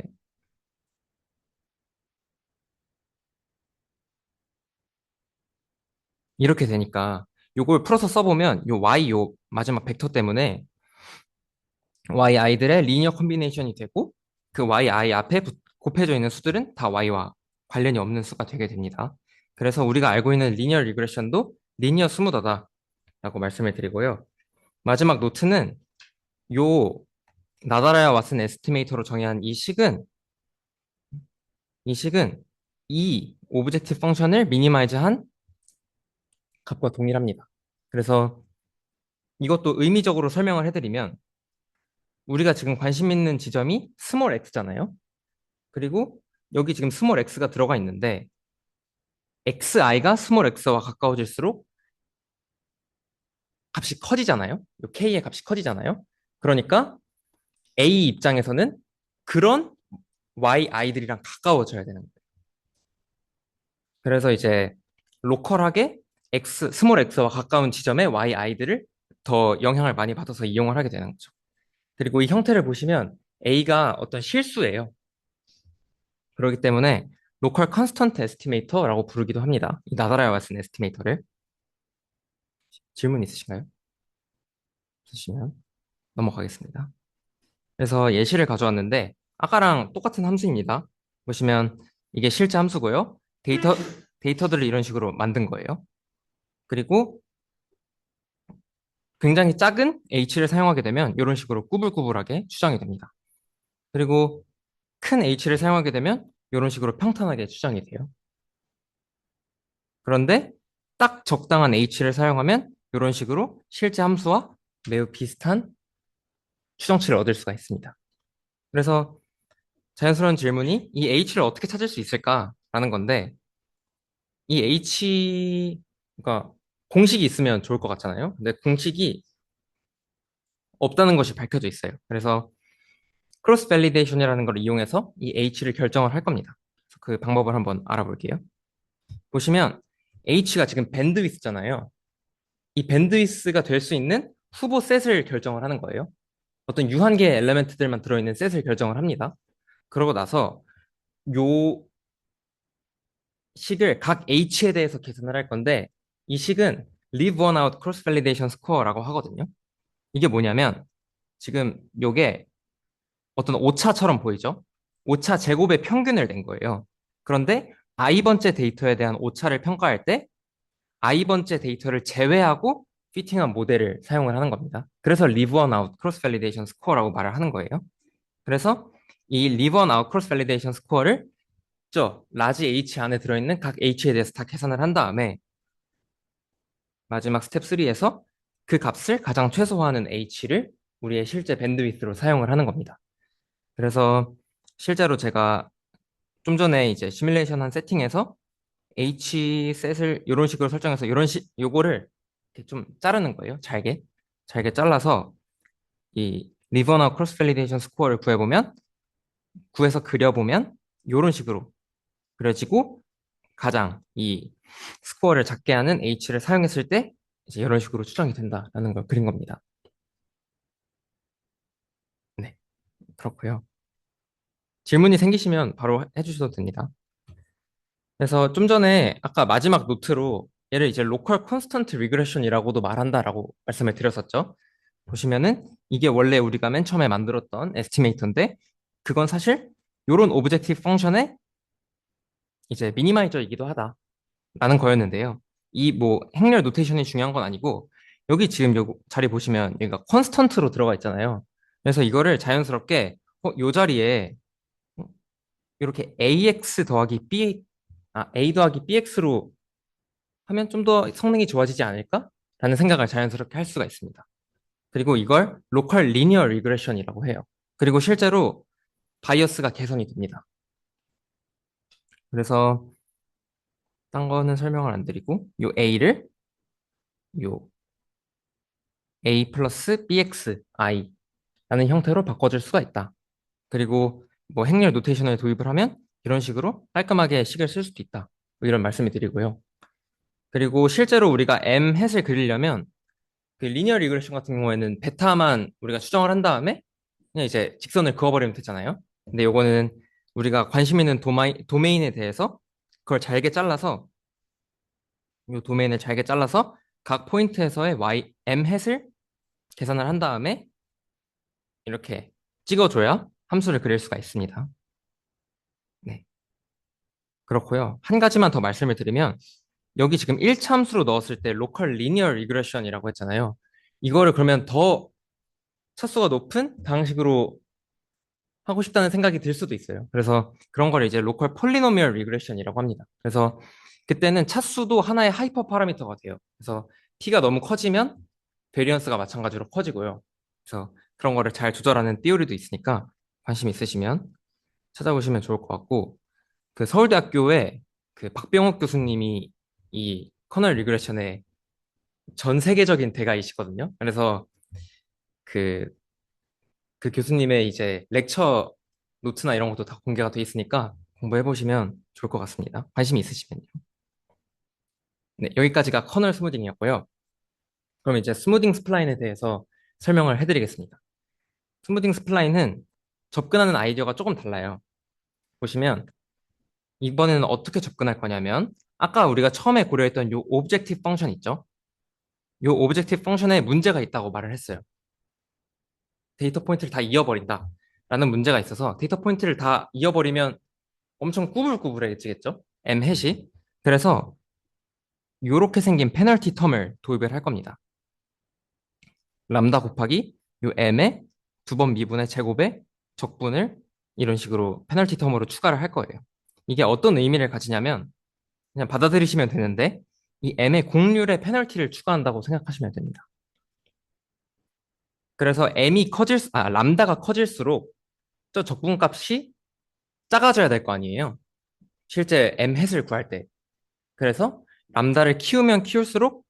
이렇게 되니까 요걸 풀어서 써보면 요 y 요 마지막 벡터 때문에 yi들의 리니어 콤비네이션이 되고 그 yi 앞에 곱해져 있는 수들은 다 y와 관련이 없는 수가 되게 됩니다. 그래서 우리가 알고 있는 리니어 리그레션도 리니어 스무더다라고 말씀을 드리고요. 마지막 노트는 요 나다라야 왓슨 에스티메이터로 정의한 이 식은 이 오브젝티브 펑션을 미니마이즈한 값과 동일합니다. 그래서 이것도 의미적으로 설명을 해드리면 우리가 지금 관심 있는 지점이 스몰 x잖아요. 그리고 여기 지금 스몰 x가 들어가 있는데 xi가 스몰 x와 가까워질수록 값이 커지잖아요. 요 k의 값이 커지잖아요. 그러니까 a 입장에서는 그런 yi들이랑 가까워져야 되는 거예요. 그래서 이제 로컬하게 스몰 x와 가까운 지점의 yi들을 더 영향을 많이 받아서 이용을 하게 되는 거죠. 그리고 이 형태를 보시면 A가 어떤 실수예요. 그렇기 때문에 로컬 컨스턴트 에스티메이터라고 부르기도 합니다. 이 나다라와 같은 에스티메이터를. 질문 있으신가요? 있으시면 넘어가겠습니다. 그래서 예시를 가져왔는데 아까랑 똑같은 함수입니다. 보시면 이게 실제 함수고요. 데이터들을 이런 식으로 만든 거예요. 그리고 굉장히 작은 h를 사용하게 되면 이런 식으로 꾸불꾸불하게 추정이 됩니다. 그리고 큰 h를 사용하게 되면 이런 식으로 평탄하게 추정이 돼요. 그런데 딱 적당한 h를 사용하면 이런 식으로 실제 함수와 매우 비슷한 추정치를 얻을 수가 있습니다. 그래서 자연스러운 질문이 이 h를 어떻게 찾을 수 있을까라는 건데 이 h가 공식이 있으면 좋을 것 같잖아요. 근데 공식이 없다는 것이 밝혀져 있어요. 그래서 크로스 밸리데이션이라는 걸 이용해서 이 h를 결정을 할 겁니다. 그래서 그 방법을 한번 알아볼게요. 보시면 h가 지금 밴드위스잖아요. 이 밴드위스가 될 수 있는 후보 셋을 결정을 하는 거예요. 어떤 유한계 엘레멘트들만 들어있는 셋을 결정을 합니다. 그러고 나서 요 식을 각 h에 대해서 계산을 할 건데 이 식은 leave one out cross validation score라고 하거든요. 이게 뭐냐면 지금 요게 어떤 오차처럼 보이죠? 오차 제곱의 평균을 낸 거예요. 그런데 i번째 데이터에 대한 오차를 평가할 때 i번째 데이터를 제외하고 피팅한 모델을 사용을 하는 겁니다. 그래서 leave one out cross validation score라고 말을 하는 거예요. 그래서 이 leave one out cross validation score를 저 라지 H 안에 들어있는 각 H에 대해서 다 계산을 한 다음에 마지막 스텝 3에서 그 값을 가장 최소화하는 H를 우리의 실제 밴드위스로 사용을 하는 겁니다. 그래서 실제로 제가 좀 전에 이제 시뮬레이션 한 세팅에서 H 셋을 이런 식으로 설정해서 요거를 이렇게 좀 자르는 거예요. 잘게 잘라서 이 리버너 크로스 밸리데이션 스코어를 구해서 그려보면 이런 식으로 그려지고 가장 이 스코어를 작게 하는 H를 사용했을 때 이제 이런 식으로 추정이 된다라는 걸 그린 겁니다. 네, 그렇고요. 질문이 생기시면 바로 해주셔도 됩니다. 그래서 좀 전에 아까 마지막 노트로 얘를 이제 로컬 콘스턴트 리그레션이라고도 말한다라고 말씀을 드렸었죠. 보시면은 이게 원래 우리가 맨 처음에 만들었던 에스티메이터인데 그건 사실 요런 오브젝티브 펑션의 이제 미니마이저이기도 하다라는 거였는데요. 이 뭐 행렬 노테이션이 중요한 건 아니고 여기 지금 요 자리 보시면 여기가 콘스턴트로 들어가 있잖아요. 그래서 이거를 자연스럽게 요 자리에 이렇게 ax 더하기 b a 더하기 bx로 하면 좀 더 성능이 좋아지지 않을까? 라는 생각을 자연스럽게 할 수가 있습니다. 그리고 이걸 로컬 리니어 리그레션이라고 해요. 그리고 실제로 바이어스가 개선이 됩니다. 그래서 딴 거는 설명을 안 드리고 요 a를 요 a 플러스 bx i 라는 형태로 바꿔줄 수가 있다. 그리고 뭐 행렬 노테이션을 도입을 하면 이런 식으로 깔끔하게 식을 쓸 수도 있다. 뭐 이런 말씀을 드리고요. 그리고 실제로 우리가 m 햇을 그리려면 그 리니어 리그레션 같은 경우에는 베타만 우리가 수정을 한 다음에 그냥 이제 직선을 그어버리면 되잖아요. 근데 요거는 우리가 관심 있는 도메인에 대해서 그걸 잘게 잘라서 요 도메인을 잘게 잘라서 각 포인트에서의 m 햇을 계산을 한 다음에 이렇게 찍어줘야 함수를 그릴 수가 있습니다. 네, 그렇고요. 한 가지만 더 말씀을 드리면 여기 지금 1차 함수로 넣었을 때 로컬 리니어 리그레션이라고 했잖아요. 이거를 그러면 더 차수가 높은 방식으로 하고 싶다는 생각이 들 수도 있어요. 그래서 그런 걸 이제 로컬 폴리노미얼 리그레션이라고 합니다. 그래서 그때는 차수도 하나의 하이퍼 파라미터가 돼요. 그래서 t가 너무 커지면 베리언스가 마찬가지로 커지고요. 그래서 그런 거를 잘 조절하는 띠오리도 있으니까 관심 있으시면 찾아보시면 좋을 것 같고 그 서울대학교에 그 박병욱 교수님이 이 커널 리그레션의 전 세계적인 대가이시거든요. 그래서 그 그 교수님의 이제 렉처 노트나 이런 것도 다 공개가 돼 있으니까 공부해 보시면 좋을 것 같습니다. 관심이 있으시면요. 네, 여기까지가 커널 스무딩이었고요. 그럼 이제 스무딩 스플라인에 대해서 설명을 해드리겠습니다. 스무딩 스플라인은 접근하는 아이디어가 조금 달라요. 보시면 이번에는 어떻게 접근할 거냐면 아까 우리가 처음에 고려했던 요 오브젝티브 펑션 있죠? 요 오브젝티브 펑션에 문제가 있다고 말을 했어요. 데이터 포인트를 다 이어버린다. 라는 문제가 있어서 데이터 포인트를 다 이어버리면 엄청 꾸불꾸불해지겠죠? M 햇이. 그래서 이렇게 생긴 페널티 텀을 도입을 할 겁니다. 람다 곱하기 요 M의 두 번 미분의 제곱의 적분을 이런 식으로 페널티 텀으로 추가를 할 거예요. 이게 어떤 의미를 가지냐면 그냥 받아들이시면 되는데 이 M의 곡률에 페널티를 추가한다고 생각하시면 됩니다. 그래서 람다가 커질수록 저 적분값이 작아져야 될 거 아니에요. 실제 M 햇을 구할 때. 그래서 람다를 키우면 키울수록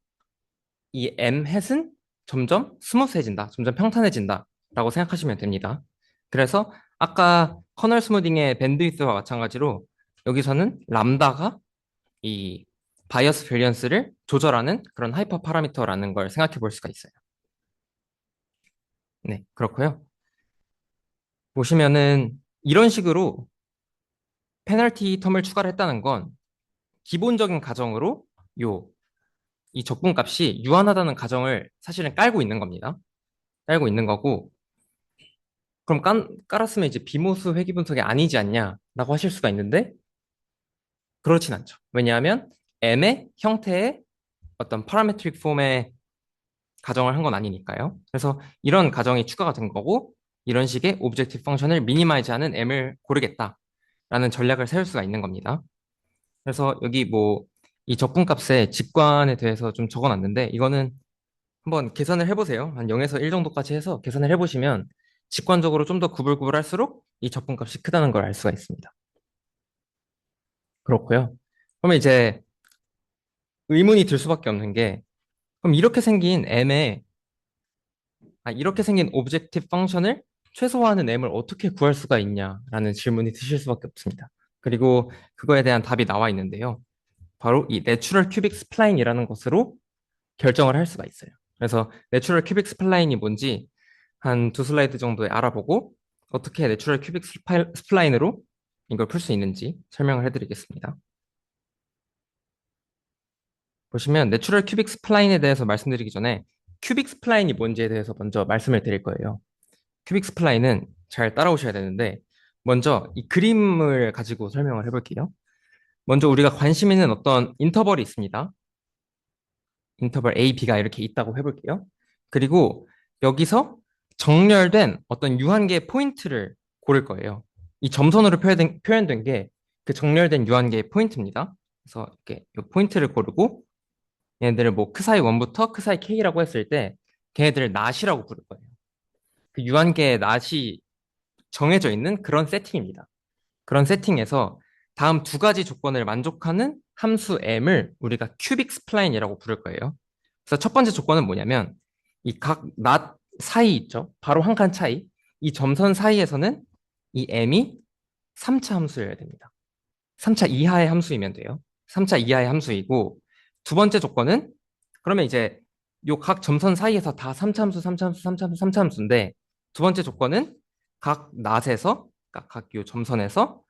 이 M 햇은 점점 스무스해진다. 점점 평탄해진다. 라고 생각하시면 됩니다. 그래서 아까 커널 스무딩의 밴드위스와 마찬가지로 여기서는 람다가 이 바이어스 밸리언스를 조절하는 그런 하이퍼 파라미터라는 걸 생각해 볼 수가 있어요. 네, 그렇고요. 보시면은 이런 식으로 페널티 텀을 추가를 했다는 건 기본적인 가정으로 요, 이 적분값이 유한하다는 가정을 사실은 깔고 있는 겁니다. 깔고 있는 거고, 그럼 깔았으면 이제 비모스 회귀 분석이 아니지 않냐라고 하실 수가 있는데, 그렇진 않죠. 왜냐하면 M의 형태의 어떤 파라메트릭 폼의 가정을 한 건 아니니까요. 그래서 이런 가정이 추가가 된 거고, 이런 식의 오브젝티브 펑션을 미니마이즈하는 M을 고르겠다라는 전략을 세울 수가 있는 겁니다. 그래서 여기 뭐 이 적분값의 직관에 대해서 좀 적어놨는데, 이거는 한번 계산을 해보세요. 한 0에서 1 정도까지 해서 계산을 해보시면 직관적으로 좀 더 구불구불할수록 이 적분값이 크다는 걸 알 수가 있습니다. 그렇고요. 그러면 이제 의문이 들 수밖에 없는 게, 그럼 이렇게 생긴 오브젝티브 펑션을 최소화하는 M을 어떻게 구할 수가 있냐라는 질문이 드실 수밖에 없습니다. 그리고 그거에 대한 답이 나와 있는데요. 바로 이 내추럴 큐빅 스플라인이라는 것으로 결정을 할 수가 있어요. 그래서 내추럴 큐빅 스플라인이 뭔지 한 두 슬라이드 정도에 알아보고 어떻게 내추럴 큐빅 스플라인으로 이걸 풀 수 있는지 설명을 해드리겠습니다. 보시면 내추럴 큐빅 스플라인에 대해서 말씀드리기 전에 큐빅 스플라인이 뭔지에 대해서 먼저 말씀을 드릴 거예요. 큐빅 스플라인은 잘 따라오셔야 되는데 먼저 이 그림을 가지고 설명을 해볼게요. 먼저 우리가 관심 있는 어떤 인터벌이 있습니다. 인터벌 A, B가 이렇게 있다고 해볼게요. 그리고 여기서 정렬된 어떤 유한계 포인트를 고를 거예요. 이 점선으로 표현된 게 그 정렬된 유한계의 포인트입니다. 그래서 이렇게 이 포인트를 고르고 얘네들을 뭐 크사이 1부터 크사이 K라고 했을 때 걔네들을 낫이라고 부를 거예요. 그 유한계의 낫이 정해져 있는 그런 세팅입니다. 그런 세팅에서 다음 두 가지 조건을 만족하는 함수 m을 우리가 큐빅 스플라인이라고 부를 거예요. 그래서 첫 번째 조건은 뭐냐면 이 각 낫 사이 있죠. 바로 한 칸 차이. 이 점선 사이에서는 이 m이 3차 함수여야 됩니다. 3차 이하의 함수이면 돼요. 3차 이하의 함수이고 두 번째 조건은 그러면 이제 요 각 점선 사이에서 다 3차 함수, 3차 함수, 3차 함수, 3차 함수인데 두 번째 조건은 각 낫에서 각 요 점선에서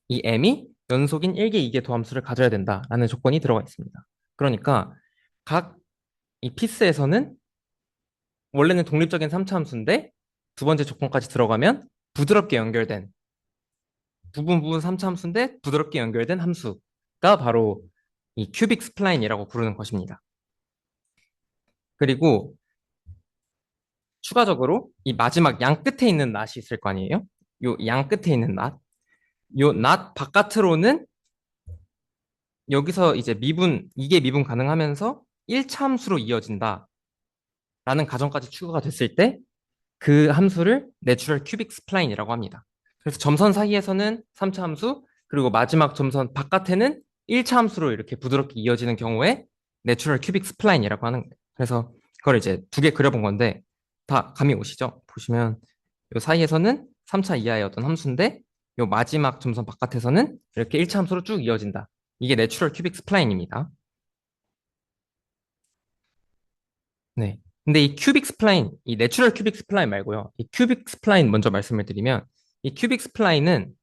이 m이 연속인 1개, 2개 도함수를 가져야 된다라는 조건이 들어가 있습니다. 그러니까 각 이 피스에서는 원래는 독립적인 3차 함수인데 두 번째 조건까지 들어가면 부드럽게 연결된 부분 3차 함수인데 부드럽게 연결된 함수가 바로 이 큐빅 스플라인이라고 부르는 것입니다. 그리고 추가적으로 이 마지막 양 끝에 있는 낫이 있을 거 아니에요? 요 양 끝에 있는 낫. 요 낫 바깥으로는 여기서 이제 이게 미분 가능하면서 1차 함수로 이어진다라는 가정까지 추가가 됐을 때 그 함수를 내추럴 큐빅 스플라인이라고 합니다. 그래서 점선 사이에서는 3차 함수, 그리고 마지막 점선 바깥에는 1차 함수로 이렇게 부드럽게 이어지는 경우에 내추럴 큐빅 스플라인이라고 하는 거예요. 그래서 그걸 이제 두 개 그려본 건데 다 감이 오시죠? 보시면 요 사이에서는 3차 이하의 어떤 함수인데 요 마지막 점선 바깥에서는 이렇게 1차 함수로 쭉 이어진다. 이게 내추럴 큐빅 스플라인입니다. 네. 근데 이 큐빅 스플라인, 이 내추럴 큐빅 스플라인 말고요. 이 큐빅 스플라인 먼저 말씀을 드리면 이 큐빅 스플라인은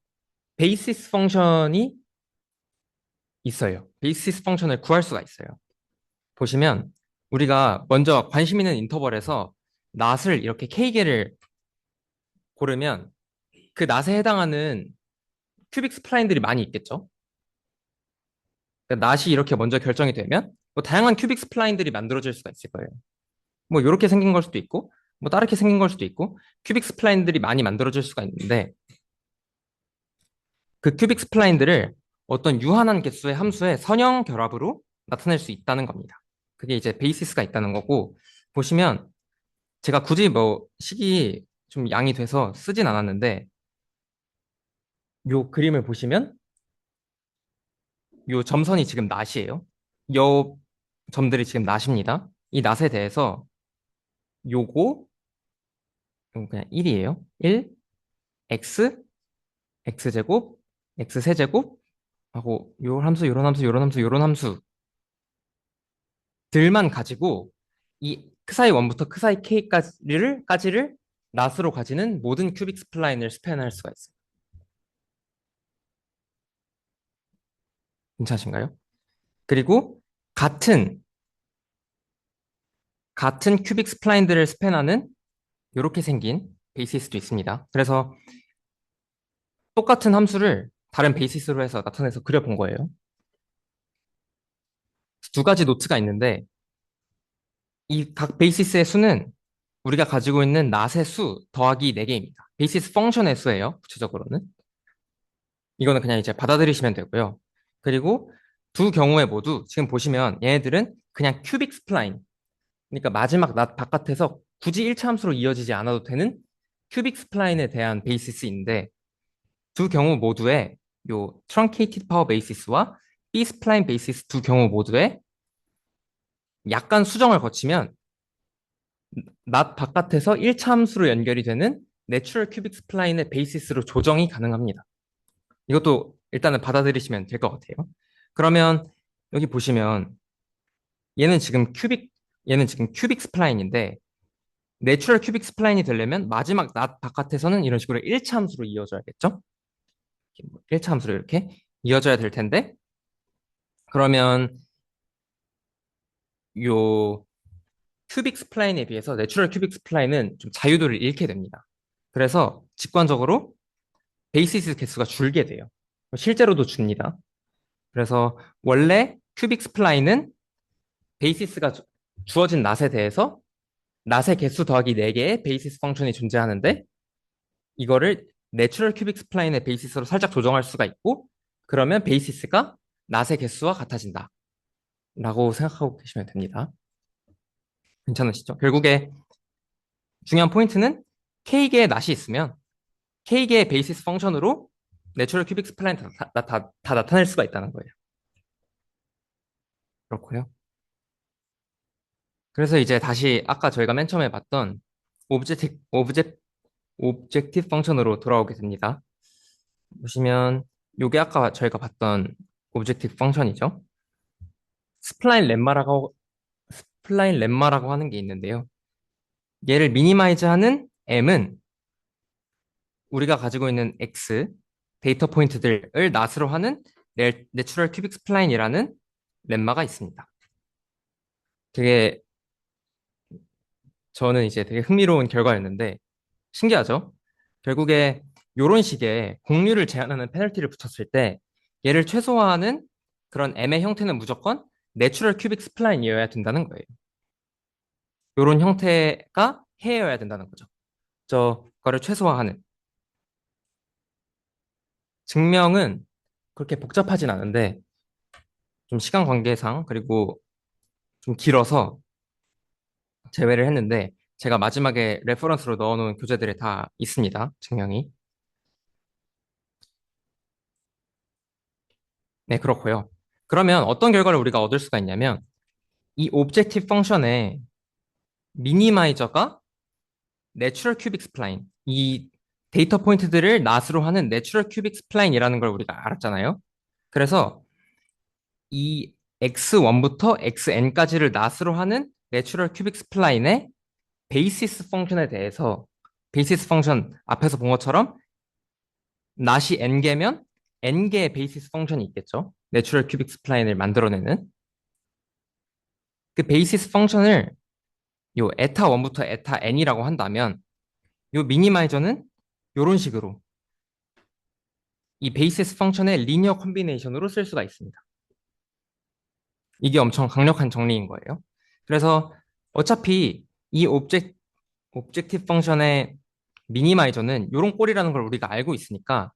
베이시스 펑션이 있어요. 베이시스 펑션을 구할 수가 있어요. 보시면 우리가 먼저 관심 있는 인터벌에서 낫을 이렇게 K개를 고르면 그 낫에 해당하는 큐빅 스플라인들이 많이 있겠죠. 그러니까 낫이 이렇게 먼저 결정이 되면 뭐 다양한 큐빅 스플라인들이 만들어질 수가 있을 거예요. 뭐 이렇게 생긴 걸 수도 있고 뭐 다르게 생긴 걸 수도 있고 큐빅 스플라인들이 많이 만들어질 수가 있는데 그 큐빅 스플라인들을 어떤 유한한 개수의 함수의 선형 결합으로 나타낼 수 있다는 겁니다. 그게 이제 베이시스가 있다는 거고 보시면 제가 굳이 뭐 식이 좀 양이 돼서 쓰진 않았는데 요 그림을 보시면 요 점선이 지금 낫이에요. 요 점들이 지금 낫입니다. 이 낫에 대해서 요거 그냥 1이에요. 1, x, x제곱, x세제곱 하고 요 함수, 요런 함수, 요런 함수, 요런 함수들만 가지고 이 크사이 1부터 크사이 K까지를 낫으로 가지는 모든 큐빅 스플라인을 스팬할 수가 있어요. 괜찮으신가요? 그리고 같은 같은 큐빅 스플라인들을 스팬하는 이렇게 생긴 베이시스도 있습니다. 그래서 똑같은 함수를 다른 베이시스로 해서 나타내서 그려본 거예요. 두 가지 노트가 있는데 이 각 베이시스의 수는 우리가 가지고 있는 낫의 수 더하기 4개입니다. 베이시스 펑션의 수예요. 구체적으로는. 이거는 그냥 이제 받아들이시면 되고요. 그리고 두 경우에 모두 지금 보시면 얘네들은 그냥 큐빅 스플라인. 그러니까 마지막 낫 바깥에서 굳이 1차 함수로 이어지지 않아도 되는 큐빅 스플라인에 대한 베이시스인데 두 경우 모두에 요 truncated power basis와 B 스플라인 베이시스 두 경우 모두에 약간 수정을 거치면 낫 바깥에서 1차 함수로 연결이 되는 내추럴 큐빅 스플라인의 베이시스로 조정이 가능합니다. 이것도 일단은 받아들이시면 될 것 같아요. 그러면 여기 보시면 얘는 지금 큐빅 얘는 지금 큐빅 스플라인인데 내추럴 큐빅 스플라인이 되려면 마지막 낫 바깥에서는 이런 식으로 1차 함수로 이어져야겠죠? 1차 함수로 이렇게 이어져야 될 텐데 그러면 요 큐빅 스플라인에 비해서 내추럴 큐빅 스플라인은 좀 자유도를 잃게 됩니다. 그래서 직관적으로 베이시스 개수가 줄게 돼요. 실제로도 줍니다. 그래서 원래 큐빅 스플라인은 베이시스가 주어진 낫에 대해서 낫의 개수 더하기 4개의 베이시스 펑션이 존재하는데 이거를 내추럴 큐빅 스플라인의 베이시스로 살짝 조정할 수가 있고 그러면 베이시스가 낫의 개수와 같아진다 라고 생각하고 계시면 됩니다. 괜찮으시죠? 결국에 중요한 포인트는 K개의 낫이 있으면 K개의 베이시스 펑션으로 내추럴 큐빅 스플라인 다 나타낼 수가 있다는 거예요. 그렇고요. 그래서 이제 다시 아까 저희가 맨 처음에 봤던 오브젝티브 펑션으로 돌아오게 됩니다. 보시면 요게 아까 저희가 봤던 오브젝티브 펑션이죠. 스플라인 렘마라고 스플라인 렘마라고 하는 게 있는데요. 얘를 미니마이즈하는 m은 우리가 가지고 있는 x 데이터 포인트들을 낫으로 하는 내추럴 큐빅 스플라인이라는 렘마가 있습니다. 되게 저는 이제 되게 흥미로운 결과였는데 신기하죠? 결국에 이런 식의 공률을 제한하는 페널티를 붙였을 때 얘를 최소화하는 그런 m의 형태는 무조건 내추럴 큐빅 스플라인이어야 된다는 거예요. 이런 형태가 해여야 된다는 거죠. 저거를 최소화하는 증명은 그렇게 복잡하진 않은데 좀 시간 관계상 그리고 좀 길어서 제외를 했는데 제가 마지막에 레퍼런스로 넣어놓은 교재들에 다 있습니다. 증명이. 네, 그렇고요. 그러면 어떤 결과를 우리가 얻을 수가 있냐면 이 오브젝티브 펑션의 미니마이저가 내추럴 큐빅 스플라인 이 데이터 포인트들을 낫으로 하는 내추럴 큐빅 스플라인이라는 걸 우리가 알았잖아요. 그래서 이 x1부터 xn까지를 낫으로 하는 내추럴 큐빅 스플라인의 베이시스 펑션에 대해서 베이시스 펑션 앞에서 본 것처럼 낫이 n개면 n개의 베이시스 펑션이 있겠죠. 내추럴 큐빅 스플라인을 만들어내는 그 베이시스 펑션을 요 에타 1부터 에타 n이라고 한다면 요 미니마이저는 요런 식으로 이 베이시스 펑션의 리니어 콤비네이션으로 쓸 수가 있습니다. 이게 엄청 강력한 정리인 거예요. 그래서 어차피 이 오브젝티브 펑션의 미니마이저는 요런 꼴이라는 걸 우리가 알고 있으니까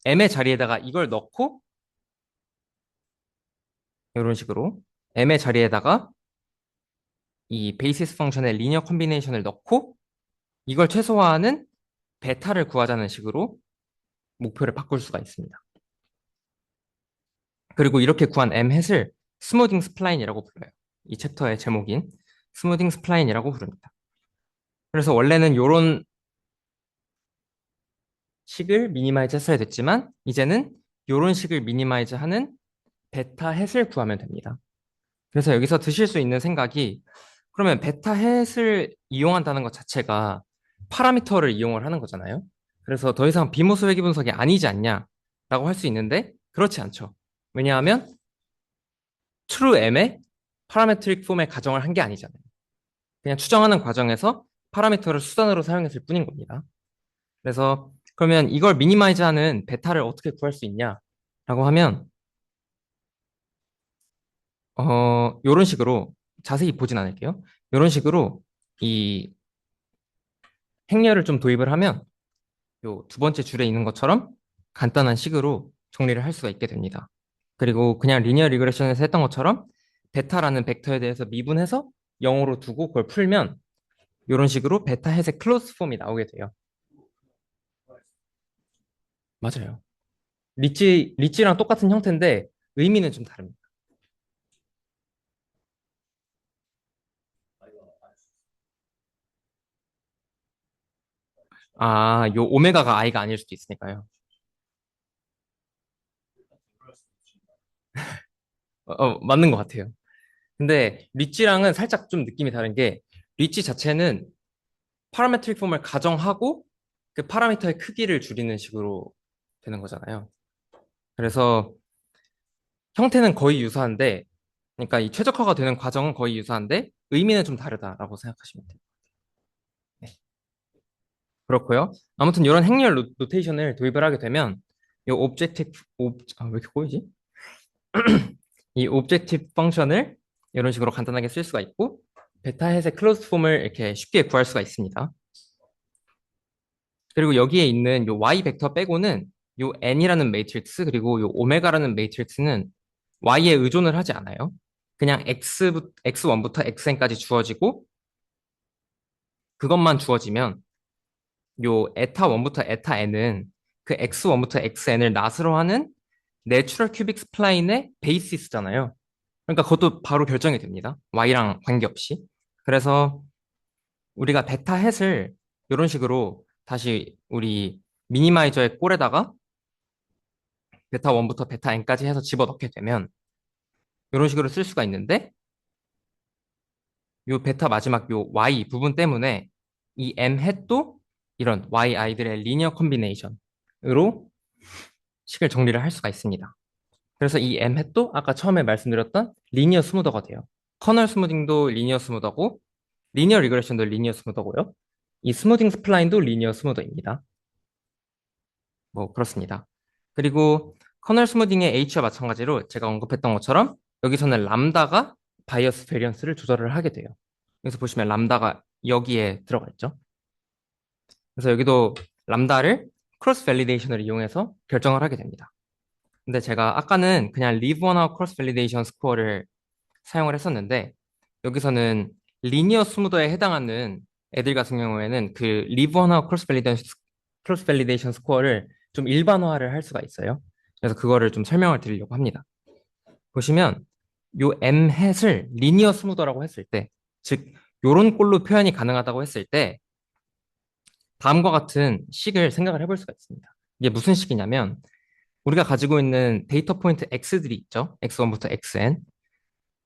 m의 자리에다가 이걸 넣고 이런 식으로 m의 자리에다가 이 베이시스 펑션의 리니어 콤비네이션을 넣고 이걸 최소화하는 베타를 구하자는 식으로 목표를 바꿀 수가 있습니다. 그리고 이렇게 구한 m 햇을 스무딩 스플라인이라고 불러요. 이 챕터의 제목인 스무딩 스플라인이라고 부릅니다. 그래서 원래는 이런 식을 미니마이즈 했어야 됐지만 이제는 이런 식을 미니마이즈 하는 베타 햇을 구하면 됩니다. 그래서 여기서 드실 수 있는 생각이 그러면 베타 햇을 이용한다는 것 자체가 파라미터를 이용을 하는 거잖아요. 그래서 더 이상 비모스 회귀 분석이 아니지 않냐라고 할 수 있는데 그렇지 않죠. 왜냐하면 trueM의 파라메트릭 폼의 가정을 한 게 아니잖아요. 그냥 추정하는 과정에서 파라미터를 수단으로 사용했을 뿐인 겁니다. 그래서 그러면 이걸 미니마이즈하는 베타를 어떻게 구할 수 있냐라고 하면 이런 식으로 자세히 보진 않을게요. 이런 식으로 이 행렬을 좀 도입을 하면 요 두 번째 줄에 있는 것처럼 간단한 식으로 정리를 할 수가 있게 됩니다. 그리고 그냥 리니어 리그레션에서 했던 것처럼 베타라는 벡터에 대해서 미분해서 0으로 두고 그걸 풀면 이런 식으로 베타 햇의 클로즈 폼이 나오게 돼요. 맞아요. 리치랑 똑같은 형태인데 의미는 좀 다릅니다. 아, 요 오메가가 i가 아닐 수도 있으니까요. 맞는 것 같아요. 근데 리치랑은 살짝 좀 느낌이 다른 게 리치 자체는 파라메트릭 폼을 가정하고 그 파라미터의 크기를 줄이는 식으로 되는 거잖아요. 그래서 형태는 거의 유사한데, 그러니까 이 최적화가 되는 과정은 거의 유사한데 의미는 좀 다르다라고 생각하시면 돼요. 네. 그렇고요. 아무튼 이런 행렬 노테이션을 도입을 하게 되면 이 왜 이렇게 꼬이지? 이 오브젝티브 펑션을 이런 식으로 간단하게 쓸 수가 있고 베타 햇의 클로즈 폼을 이렇게 쉽게 구할 수가 있습니다. 그리고 여기에 있는 요 y 벡터 빼고는 요 n이라는 매트릭스 그리고 요 오메가라는 매트릭스는 y에 의존을 하지 않아요. 그냥 x1부터 xn까지 주어지고 그것만 주어지면 요 에타 1부터 에타 n은 그 x1부터 xn을 낫으로 하는 내추럴 큐빅 스플라인의 베이시스잖아요. 그러니까 그것도 바로 결정이 됩니다. y랑 관계없이. 그래서 우리가 베타 햇을 이런 식으로 다시 우리 미니마이저의 꼴에다가 베타 1부터 베타 n까지 해서 집어넣게 되면 이런 식으로 쓸 수가 있는데 요 베타 마지막 요 y 부분 때문에 이 m 햇도 이런 y i들의 리니어 컨비네이션으로 식을 정리를 할 수가 있습니다. 그래서 이 m 햇도 아까 처음에 말씀드렸던 리니어 스무더가 돼요. 커널 스무딩도 리니어 스무더고 리니어 리그레션도 리니어 스무더고요. 이 스무딩 스플라인도 리니어 스무더입니다. 뭐 그렇습니다. 그리고 커널 스무딩의 H와 마찬가지로 제가 언급했던 것처럼 여기서는 람다가 바이어스 베리언스를 조절을 하게 돼요. 여기서 보시면 람다가 여기에 들어가 있죠. 그래서 여기도 람다를 크로스 밸리데이션을 이용해서 결정을 하게 됩니다. 근데 제가 아까는 그냥 리브 원하고 크로스 밸리데이션 스코어를 사용을 했었는데 여기서는 리니어 스무더에 해당하는 애들 같은 경우에는 그 리브 원하고 크로스 밸리데이션 스코어를 좀 일반화를 할 수가 있어요. 그래서 그거를 좀 설명을 드리려고 합니다. 보시면 요 M 햇을 리니어 스무더라고 했을 때, 즉 요런 꼴로 표현이 가능하다고 했을 때 다음과 같은 식을 생각을 해볼 수가 있습니다. 이게 무슨 식이냐면 우리가 가지고 있는 데이터 포인트 x들이 있죠. x1부터 xn.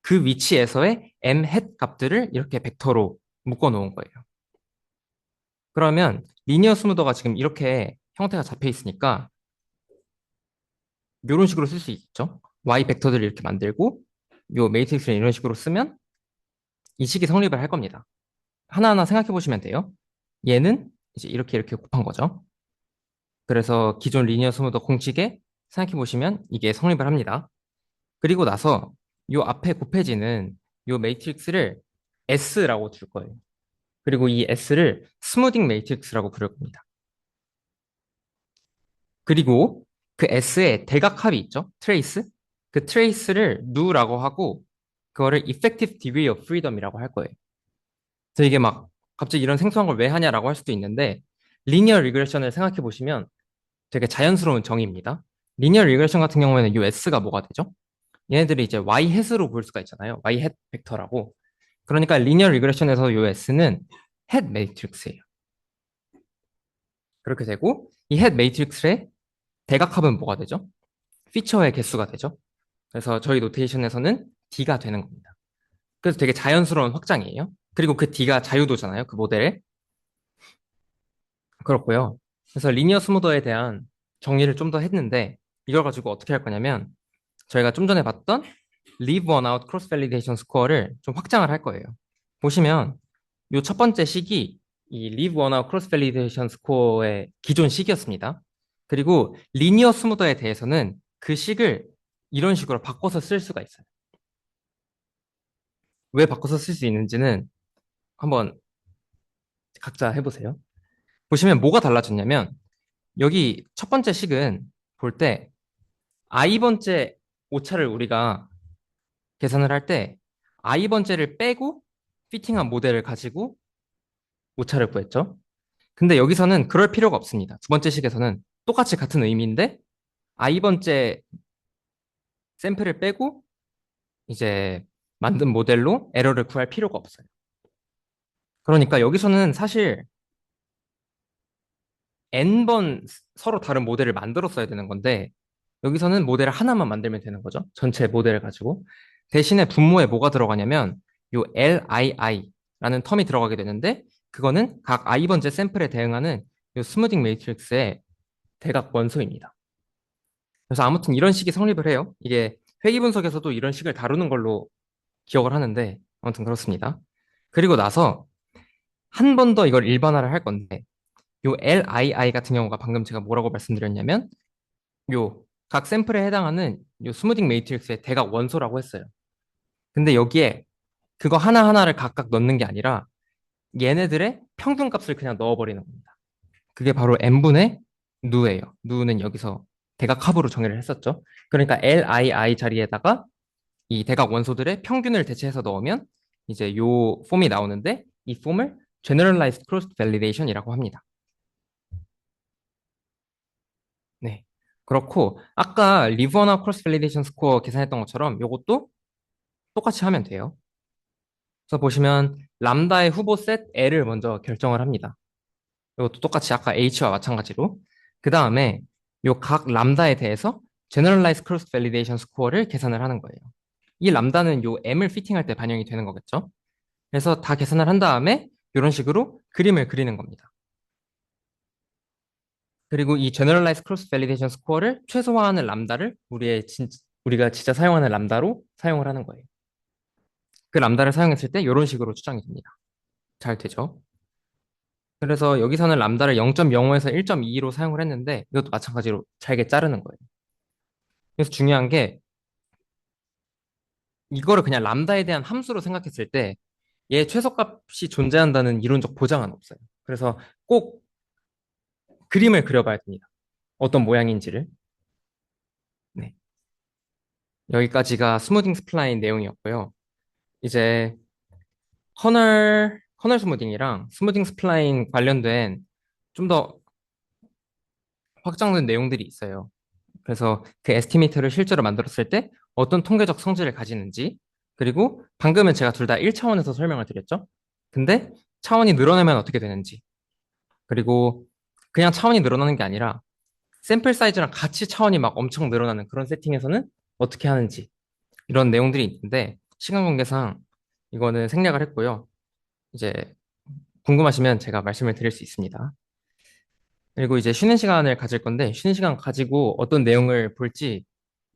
그 위치에서의 m 햇 값들을 이렇게 벡터로 묶어 놓은 거예요. 그러면 리니어 스무더가 지금 이렇게 형태가 잡혀 있으니까 이런 식으로 쓸 수 있죠. y 벡터들을 이렇게 만들고 요 매트릭스를 이런 식으로 쓰면 이 식이 성립을 할 겁니다. 하나하나 생각해 보시면 돼요. 얘는 이제 이렇게 곱한 거죠. 그래서 기존 리니어 스무더 공식에 생각해 보시면 이게 성립을 합니다. 그리고 나서 요 앞에 곱해지는 요 매트릭스를 S라고 줄 거예요. 그리고 이 S를 스무딩 매트릭스라고 부를 겁니다. 그리고 그 S의 대각합이 있죠? 트레이스? 그 트레이스를 누라고 하고 그거를 effective degree of freedom이라고 할 거예요. 그래서 이게 막 갑자기 이런 생소한 걸 왜 하냐라고 할 수도 있는데 리니어 리그레션을 생각해 보시면 되게 자연스러운 정의입니다. 리니어 리그레션 같은 경우에는 이 S가 뭐가 되죠? 얘네들이 이제 Y 햇으로 볼 수가 있잖아요. Y 햇 벡터라고. 그러니까 리니어 리그레션에서 이 S는 햇 매트릭스예요. 그렇게 되고 이 햇 매트릭스의 대각합은 뭐가 되죠? 피처의 개수가 되죠. 그래서 저희 노테이션에서는 D가 되는 겁니다. 그래서 되게 자연스러운 확장이에요. 그리고 그 D가 자유도잖아요. 그 모델에. 그렇고요. 그래서 리니어 스무더에 대한 정리를 좀 더 했는데 이걸 가지고 어떻게 할 거냐면 저희가 좀 전에 봤던 leave one out cross validation score를 좀 확장을 할 거예요. 보시면 요 첫 번째 식이 이 leave one out cross validation score의 기존 식이었습니다. 그리고 리니어 스무더에 대해서는 그 식을 이런 식으로 바꿔서 쓸 수가 있어요. 왜 바꿔서 쓸 수 있는지는 한번 각자 해보세요. 보시면 뭐가 달라졌냐면 여기 첫 번째 식은 볼 때 i번째 오차를 우리가 계산을 할 때 i번째를 빼고 피팅한 모델을 가지고 오차를 구했죠. 근데 여기서는 그럴 필요가 없습니다. 두 번째 식에서는 똑같이 같은 의미인데 i번째 샘플을 빼고 이제 만든 모델로 에러를 구할 필요가 없어요. 그러니까 여기서는 사실 n번 서로 다른 모델을 만들었어야 되는 건데 여기서는 모델을 하나만 만들면 되는 거죠. 전체 모델을 가지고. 대신에 분모에 뭐가 들어가냐면 요 LII라는 텀이 들어가게 되는데 그거는 각 i번째 샘플에 대응하는 요 스무딩 매트릭스의 대각 원소입니다. 그래서 아무튼 이런 식이 성립을 해요. 이게 회귀 분석에서도 이런 식을 다루는 걸로 기억을 하는데 아무튼 그렇습니다. 그리고 나서 한 번 더 이걸 일반화를 할 건데 요 LII 같은 경우가 방금 제가 뭐라고 말씀드렸냐면 요 각 샘플에 해당하는 요 스무딩 매트릭스의 대각 원소라고 했어요. 근데 여기에 그거 하나하나를 각각 넣는 게 아니라 얘네들의 평균 값을 그냥 넣어버리는 겁니다. 그게 바로 n분의 누예요. 누는 여기서 대각 합으로 정의를 했었죠. 그러니까 LII 자리에다가 이 대각 원소들의 평균을 대체해서 넣으면 이제 요 폼이 나오는데 이 폼을 Generalized Cross Validation이라고 합니다. 네. 그렇고 아까 리버나 크로스 밸리데이션 스코어 계산했던 것처럼 요것도 똑같이 하면 돼요. 그래서 보시면 람다의 후보 셋 L을 먼저 결정을 합니다. 이것도 똑같이 아까 H와 마찬가지로 그 다음에 요 각 람다에 대해서 Generalized Cross Validation Score를 계산을 하는 거예요. 이 람다는 요 M을 피팅할 때 반영이 되는 거겠죠. 그래서 다 계산을 한 다음에 이런 식으로 그림을 그리는 겁니다. 그리고 이 Generalized Cross Validation Score를 최소화하는 람다를 우리가 진짜 사용하는 람다로 사용을 하는 거예요. 그 람다를 사용했을 때 이런 식으로 추정이 됩니다. 잘 되죠? 그래서 여기서는 람다를 0.05에서 1.22로 사용을 했는데 이것도 마찬가지로 잘게 자르는 거예요. 그래서 중요한 게 이거를 그냥 람다에 대한 함수로 생각했을 때 얘 최소값이 존재한다는 이론적 보장은 없어요. 그래서 꼭 그림을 그려봐야 됩니다. 어떤 모양인지를. 네. 여기까지가 스무딩 스플라인 내용이었고요. 이제 커널 스무딩이랑 스무딩 스플라인 관련된 좀 더 확장된 내용들이 있어요. 그래서 그 에스티메이터를 실제로 만들었을 때 어떤 통계적 성질을 가지는지, 그리고 방금은 제가 둘 다 1차원에서 설명을 드렸죠. 근데 차원이 늘어나면 어떻게 되는지, 그리고 그냥 차원이 늘어나는 게 아니라 샘플 사이즈랑 같이 차원이 막 엄청 늘어나는 그런 세팅에서는 어떻게 하는지, 이런 내용들이 있는데 시간 관계상 이거는 생략을 했고요. 이제 궁금하시면 제가 말씀을 드릴 수 있습니다. 그리고 이제 쉬는 시간을 가질 건데 쉬는 시간 가지고 어떤 내용을 볼지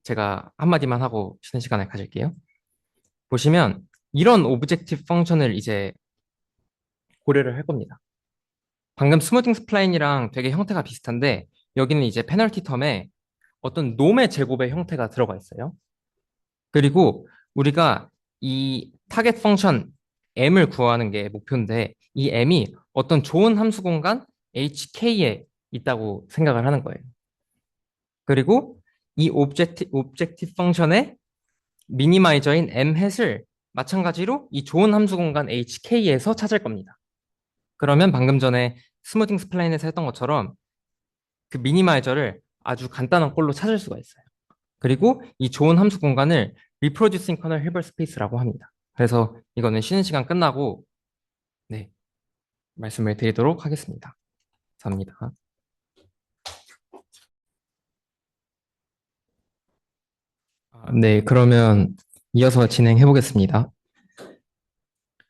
제가 한마디만 하고 쉬는 시간을 가질게요. 보시면 이런 오브젝티브 펑션을 이제 고려를 할 겁니다. 방금 스무딩 스플라인이랑 되게 형태가 비슷한데 여기는 이제 페널티 텀에 어떤 놈의 제곱의 형태가 들어가 있어요. 그리고 우리가 이 타겟 펑션 m을 구하는 게 목표인데 이 m이 어떤 좋은 함수 공간 hk에 있다고 생각을 하는 거예요. 그리고 이 오브젝티브 펑션의 미니마이저인 m햇을 마찬가지로 이 좋은 함수 공간 hk에서 찾을 겁니다. 그러면 방금 전에 스무딩 스플라인에서 했던 것처럼 그 미니마이저를 아주 간단한 꼴로 찾을 수가 있어요. 그리고 이 좋은 함수 공간을 Reproducing Kernel Hilbert Space라고 합니다. 그래서 이거는 쉬는 시간 끝나고 네, 말씀을 드리도록 하겠습니다. 감사합니다. 네, 그러면 이어서 진행해 보겠습니다.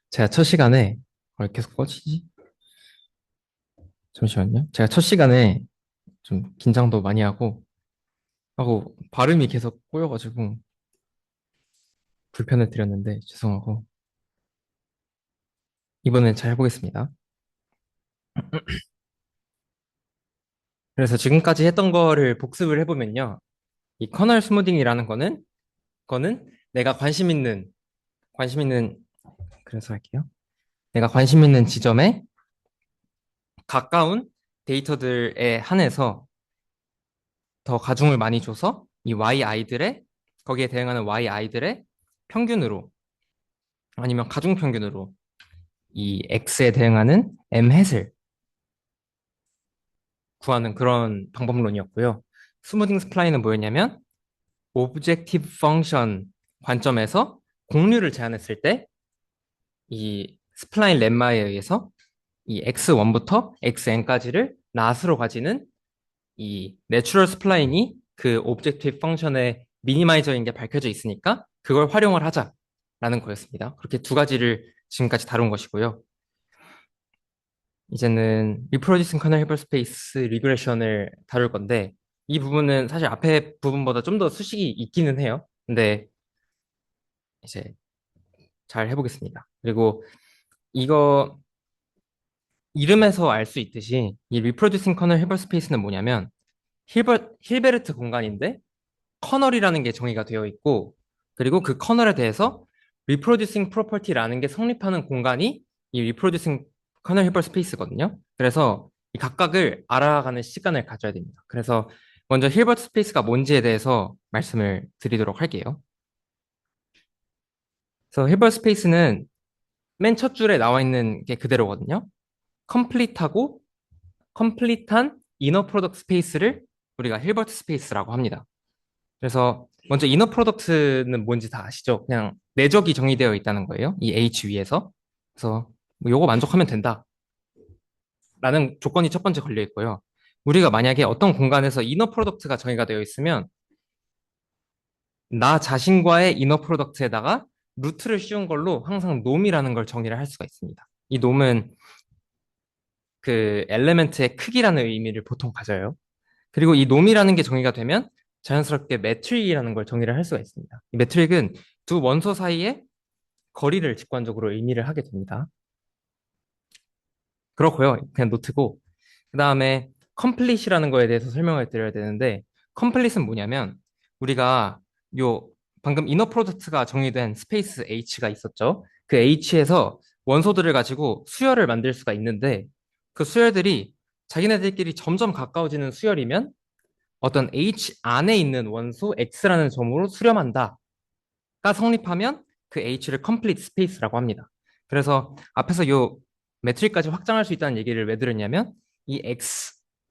제가 첫 시간에 계속 꺼지지? 잠시만요. 제가 첫 시간에 좀 긴장도 많이 하고 발음이 계속 꼬여가지고 불편을 드렸는데 죄송하고 이번엔 잘 해보겠습니다. 그래서 지금까지 했던 거를 복습을 해보면요. 이 커널 스무딩이라는 거는 내가 관심 있는, 그래서 할게요. 내가 관심 있는 지점에 가까운 데이터들에 한해서 더 가중을 많이 줘서 이 거기에 대응하는 Y 아이들의 평균으로 아니면 가중 평균으로 이 X에 대응하는 M 햇을 구하는 그런 방법론이었고요. 스무딩 스플라인은 뭐였냐면 오브젝티브 펑션 관점에서 공류를 제한했을 때 이 스플라인 렘마에 의해서 이 x1부터 xn까지를 낫으로 가지는 이 내추럴 스플라인이 그 오브젝티브 펑션의 미니마이저인 게 밝혀져 있으니까 그걸 활용을 하자라는 거였습니다. 그렇게 두 가지를 지금까지 다룬 것이고요. 이제는 리프로듀싱 커널 히퍼스페이스 리그레션을 다룰 건데 이 부분은 사실 앞에 부분보다 좀 더 수식이 있기는 해요. 근데 이제 잘 해보겠습니다. 그리고 이거 이름에서 알 수 있듯이 이 리프로듀싱 커널 히퍼스페이스는 뭐냐면 힐베르트 공간인데 커널이라는 게 정의가 되어 있고 그리고 그 커널에 대해서 리프로듀싱 프로퍼티라는 게 성립하는 공간이 이 리프로듀싱 커널 히퍼스페이스거든요. 그래서 이 각각을 알아가는 시간을 가져야 됩니다. 그래서 먼저 힐버트 스페이스가 뭔지에 대해서 말씀을 드리도록 할게요. 그래서 힐버트 스페이스는 맨 첫 줄에 나와 있는 게 그대로거든요. 컴플릿하고 컴플릿한 이너 프로덕트 스페이스를 우리가 힐버트 스페이스라고 합니다. 그래서 먼저 이너 프로덕트는 뭔지 다 아시죠? 그냥 내적이 정의되어 있다는 거예요. 이 H 위에서. 그래서 뭐 요거 만족하면 된다라는 조건이 첫 번째 걸려 있고요. 우리가 만약에 어떤 공간에서 이너 프로덕트가 정의가 되어 있으면 나 자신과의 이너 프로덕트에다가 루트를 씌운 걸로 항상 놈이라는 걸 정의를 할 수가 있습니다. 이 놈은 그 엘레멘트의 크기라는 의미를 보통 가져요. 그리고 이 놈이라는 게 정의가 되면 자연스럽게 매트릭이라는 걸 정의를 할 수가 있습니다. 이 매트릭은 두 원소 사이의 거리를 직관적으로 의미를 하게 됩니다. 그렇고요. 그냥 노트고. 그 다음에 컴플릿이라는 거에 대해서 설명을 드려야 되는데 컴플릿은 뭐냐면 우리가 요 방금 이너 프로덕트가 정의된 스페이스 H가 있었죠. 그 H에서 원소들을 가지고 수열을 만들 수가 있는데 그 수열들이 자기네들끼리 점점 가까워지는 수열이면 어떤 H 안에 있는 원소 X라는 점으로 수렴한다가 성립하면 그 H를 complete space라고 합니다. 그래서 앞에서 요 매트릭까지 확장할 수 있다는 얘기를 왜 들었냐면 이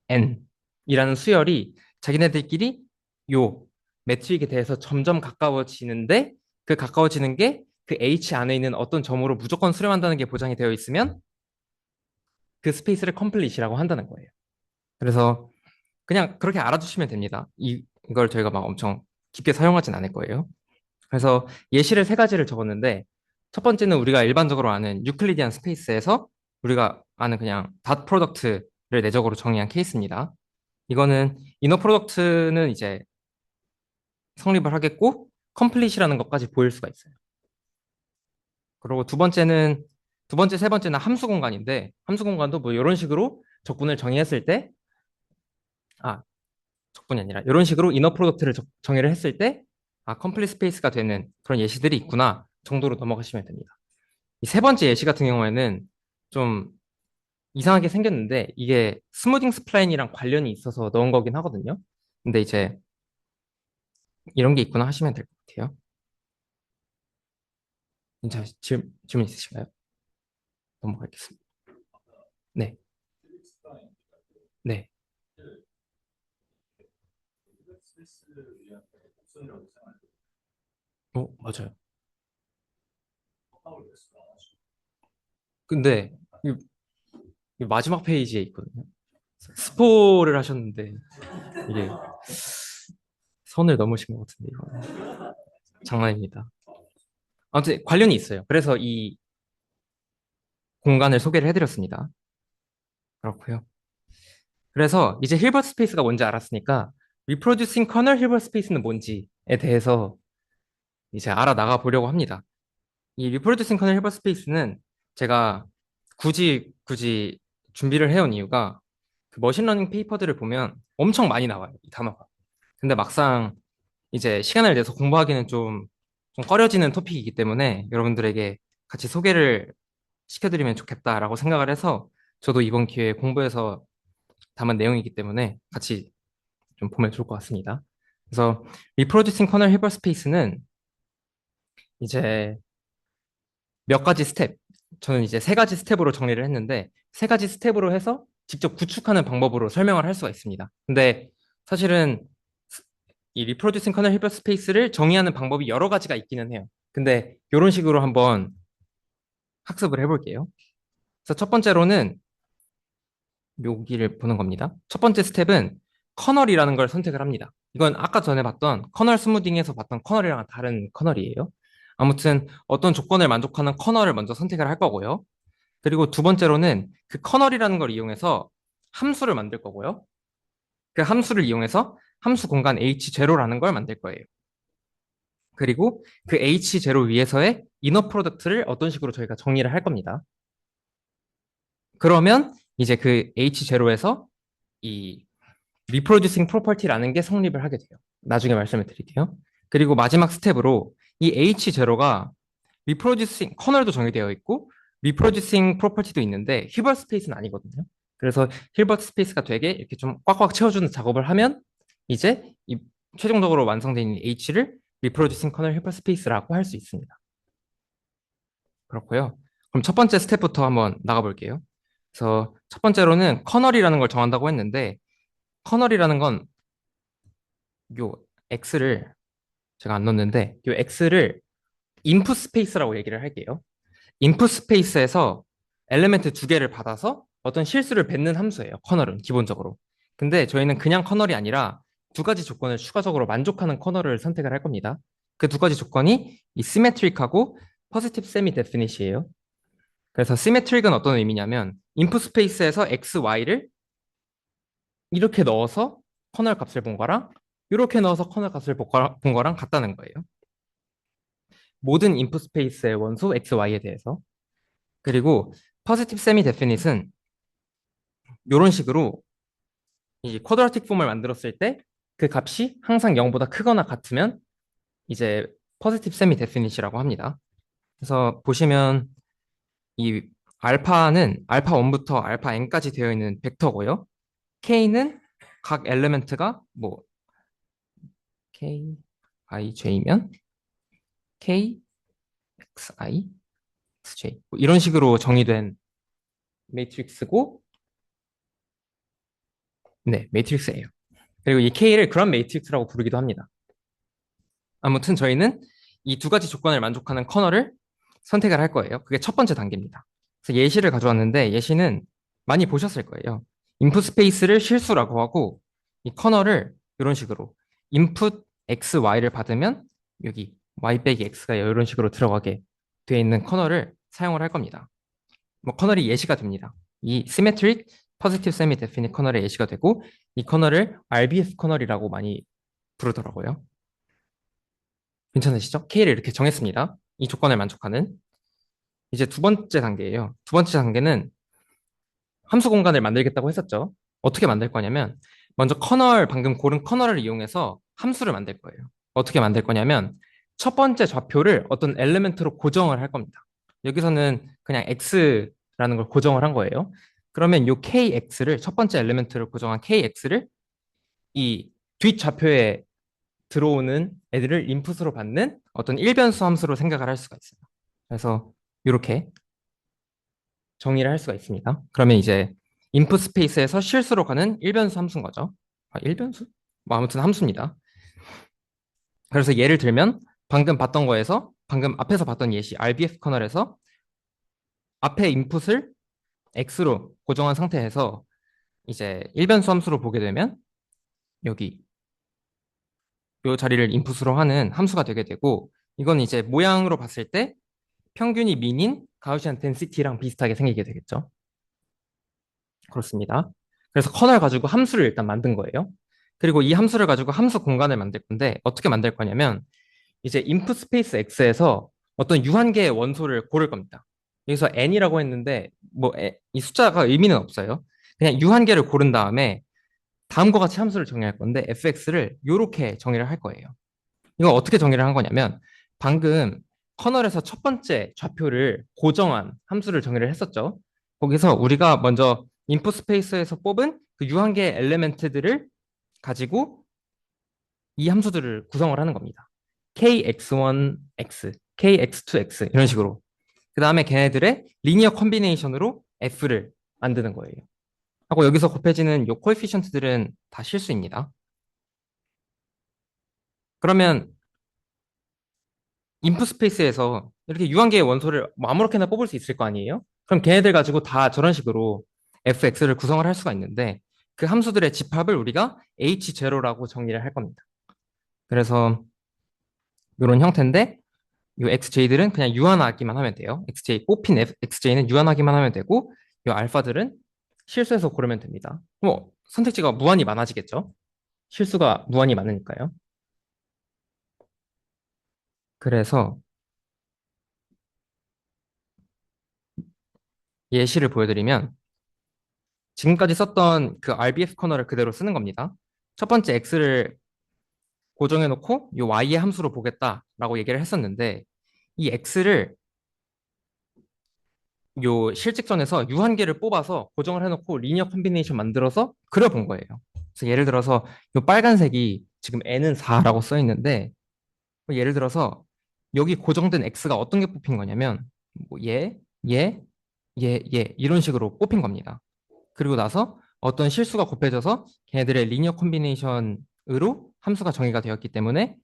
XN이라는 수열이 자기네들끼리 요 매트릭에 대해서 점점 가까워지는데 그 가까워지는 게 그 H 안에 있는 어떤 점으로 무조건 수렴한다는 게 보장이 되어 있으면 그 스페이스를 complete이라고 한다는 거예요. 그래서 그냥 그렇게 알아두시면 됩니다. 이걸 저희가 막 엄청 깊게 사용하진 않을 거예요. 그래서 예시를 세 가지를 적었는데 첫 번째는 우리가 일반적으로 아는 유클리디안 스페이스에서 우리가 아는 그냥 닷 프로덕트를 내적으로 정의한 케이스입니다. 이거는 이너 프로덕트는 이제 성립을 하겠고 컴플릿이라는 것까지 보일 수가 있어요. 그리고 두 번째, 세 번째는 함수 공간인데 함수 공간도 뭐 이런 식으로 적분을 정의했을 때 아, 적분이 아니라 이런 식으로 이너 프로덕트를 정의를 했을 때 컴플릿 스페이스가 되는 그런 예시들이 있구나 정도로 넘어가시면 됩니다. 이 세 번째 예시 같은 경우에는 좀 이상하게 생겼는데 이게 스무딩 스플라인이랑 관련이 있어서 넣은 거긴 하거든요. 근데 이제 이런 게 있구나 하시면 될 것 같아요. 자, 질문 있으신가요? 넘어가겠습니다. 네, 네. 맞아요. 근데 이, 이 마지막 페이지에 있거든요. 스포를 하셨는데 이게 선을 넘으신 것 같은데 이거 장난입니다. 아무튼 관련이 있어요. 그래서 이 공간을 소개를 해드렸습니다. 그렇고요. 그래서 이제 힐버트 스페이스가 뭔지 알았으니까 리프로듀싱 커널 힐버트 스페이스는 뭔지에 대해서 이제 알아나가 보려고 합니다. 이 리프로듀싱 커널 헬퍼 스페이스는 제가 굳이 준비를 해온 이유가 그 머신러닝 페이퍼들을 보면 엄청 많이 나와요, 이 단어가. 근데 막상 이제 시간을 내서 공부하기는 좀 꺼려지는 토픽이기 때문에 여러분들에게 같이 소개를 시켜드리면 좋겠다라고 생각을 해서 저도 이번 기회에 공부해서 담은 내용이기 때문에 같이 좀 보면 좋을 것 같습니다. 그래서 리프로듀싱 커널 헬퍼 스페이스는 이제 몇 가지 스텝, 저는 이제 세 가지 스텝으로 정리를 했는데 세 가지 스텝으로 해서 직접 구축하는 방법으로 설명을 할 수가 있습니다. 근데 사실은 이 리프로듀싱 커널 헬퍼 스페이스를 정의하는 방법이 여러 가지가 있기는 해요. 근데 이런 식으로 한번 학습을 해볼게요. 그래서 첫 번째로는 묘기를 보는 겁니다. 첫 번째 스텝은 커널이라는 걸 선택을 합니다. 이건 아까 전에 봤던 커널 스무딩에서 봤던 커널이랑 다른 커널이에요. 아무튼 어떤 조건을 만족하는 커널을 먼저 선택을 할 거고요. 그리고 두 번째로는 그 커널이라는 걸 이용해서 함수를 만들 거고요. 그 함수를 이용해서 함수 공간 H0라는 걸 만들 거예요. 그리고 그 H0 위에서의 이너 프로덕트를 어떤 식으로 저희가 정리를 할 겁니다. 그러면 이제 그 H0에서 이 reproducing property라는 게 성립을 하게 돼요. 나중에 말씀을 드릴게요. 그리고 마지막 스텝으로 이 H0가 reproducing 커널도 정의되어 있고 reproducing property도 있는데 힐버트 스페이스는 아니거든요. 그래서 힐버트 스페이스가 되게 이렇게 좀 꽉꽉 채워주는 작업을 하면 이제 이 최종적으로 완성된 H를 reproducing 커널 힐버트 스페이스라고 할 수 있습니다. 그렇고요. 그럼 첫 번째 스텝부터 한번 나가볼게요. 그래서 첫 번째로는 커널이라는 걸 정한다고 했는데 커널이라는 건 요 X를 제가 안 넣었는데 요 X를 인풋 스페이스라고 얘기를 할게요. 인풋 스페이스에서 엘리멘트 두 개를 받아서 어떤 실수를 뱉는 함수예요. 커널은 기본적으로. 근데 저희는 그냥 커널이 아니라 두 가지 조건을 추가적으로 만족하는 커널을 선택을 할 겁니다. 그 두 가지 조건이 이 시메트릭하고 포지티브 세미 데피니시예요. 그래서 시메트릭은 어떤 의미냐면 인풋 스페이스에서 x, y를 이렇게 넣어서 커널 값을 본 거랑 이렇게 넣어서 커널 값을 본 거랑 같다는 거예요. 모든 인풋 스페이스의 원소 x, y에 대해서. 그리고 positive semi definite은 이런 식으로 이 쿼드라틱 폼을 만들었을 때 그 값이 항상 0보다 크거나 같으면 이제 positive semi definite이라고 합니다. 그래서 보시면 이 알파는 알파 1부터 알파 n까지 되어 있는 벡터고요. k는 각 엘리멘트가 뭐 k, i, j면 k, x, i, x, j 뭐 이런 식으로 정의된 매트릭스고 네, 매트릭스예요. 그리고 이 K를 그런 매트릭스라고 부르기도 합니다. 아무튼 저희는 이 두 가지 조건을 만족하는 커널을 선택을 할 거예요. 그게 첫 번째 단계입니다. 그래서 예시를 가져왔는데 예시는 많이 보셨을 거예요. 인풋 스페이스를 실수라고 하고 이 커널을 이런 식으로 인풋 x, y를 받으면 여기 y 빼기 x가 이런 식으로 들어가게 되어 있는 커널을 사용을 할 겁니다. 뭐 커널이 예시가 됩니다. 이 symmetric positive semi definite 커널의 예시가 되고 이 커널을 RBF 커널이라고 많이 부르더라고요. 괜찮으시죠? K를 이렇게 정했습니다. 이 조건을 만족하는 이제 두 번째 단계예요. 두 번째 단계는 함수 공간을 만들겠다고 했었죠. 어떻게 만들 거냐면 먼저 커널 방금 고른 커널을 이용해서 함수를 만들 거예요. 어떻게 만들 거냐면 첫 번째 좌표를 어떤 엘리멘트로 고정을 할 겁니다. 여기서는 그냥 x라는 걸 고정을 한 거예요. 그러면 이 kx를 첫 번째 엘리멘트를 고정한 kx를 이 뒷좌표에 들어오는 애들을 인풋으로 받는 어떤 일변수 함수로 생각을 할 수가 있어요. 그래서 이렇게 정의를 할 수가 있습니다. 그러면 이제 인풋 스페이스에서 실수로 가는 일변수 함수인 거죠. 아, 일변수? 뭐 아무튼 함수입니다. 그래서 예를 들면 방금 봤던 거에서 방금 앞에서 봤던 예시 RBF 커널에서 앞에 인풋을 x로 고정한 상태에서 이제 일변수 함수로 보게 되면 여기 이 자리를 인풋으로 하는 함수가 되게 되고 이건 이제 모양으로 봤을 때 평균이 민인 가우시안 덴시티랑 비슷하게 생기게 되겠죠. 그렇습니다. 그래서 커널 가지고 함수를 일단 만든 거예요. 그리고 이 함수를 가지고 함수 공간을 만들 건데 어떻게 만들 거냐면 이제 input 스페이스 x에서 어떤 유한계의 원소를 고를 겁니다. 여기서 n이라고 했는데 뭐 이 숫자가 의미는 없어요. 그냥 유한계를 고른 다음에 다음과 같이 함수를 정의할 건데 fx를 이렇게 정의를 할 거예요. 이거 어떻게 정의를 한 거냐면 방금 커널에서 첫 번째 좌표를 고정한 함수를 정의를 했었죠. 거기서 우리가 먼저 인풋 스페이스에서 뽑은 그 유한계 엘리멘트들을 가지고 이 함수들을 구성을 하는 겁니다. kx1x, kx2x 이런 식으로. 그 다음에 걔네들의 리니어 컨비네이션으로 f를 만드는 거예요. 하고 여기서 곱해지는 요 코에피션트들은 다 실수입니다. 그러면 인풋 스페이스에서 이렇게 유한계의 원소를 뭐 아무렇게나 뽑을 수 있을 거 아니에요? 그럼 걔네들 가지고 다 저런 식으로 fx를 구성을 할 수가 있는데 그 함수들의 집합을 우리가 h0라고 정의를 할 겁니다. 그래서 이런 형태인데 이 xj들은 그냥 유한하기만 하면 돼요. xj 뽑힌 xj는 유한하기만 하면 되고 이 알파들은 실수해서 고르면 됩니다. 뭐 선택지가 무한히 많아지겠죠? 실수가 무한히 많으니까요. 그래서 예시를 보여드리면 지금까지 썼던 그 RBF 커널을 그대로 쓰는 겁니다. 첫 번째 x를 고정해놓고 이 y의 함수로 보겠다라고 얘기를 했었는데 이 x를 요 실직전에서 유한계를 뽑아서 고정을 해놓고 리니어 컨비네이션 만들어서 그려본 거예요. 그래서 예를 들어서 요 빨간색이 지금 n은 4라고 써 있는데 예를 들어서 여기 고정된 x가 어떤 게 뽑힌 거냐면 뭐 얘, 얘, 얘 이런 식으로 뽑힌 겁니다. 그리고 나서 어떤 실수가 곱해져서 걔네들의 리니어 컨비네이션으로 함수가 정의가 되었기 때문에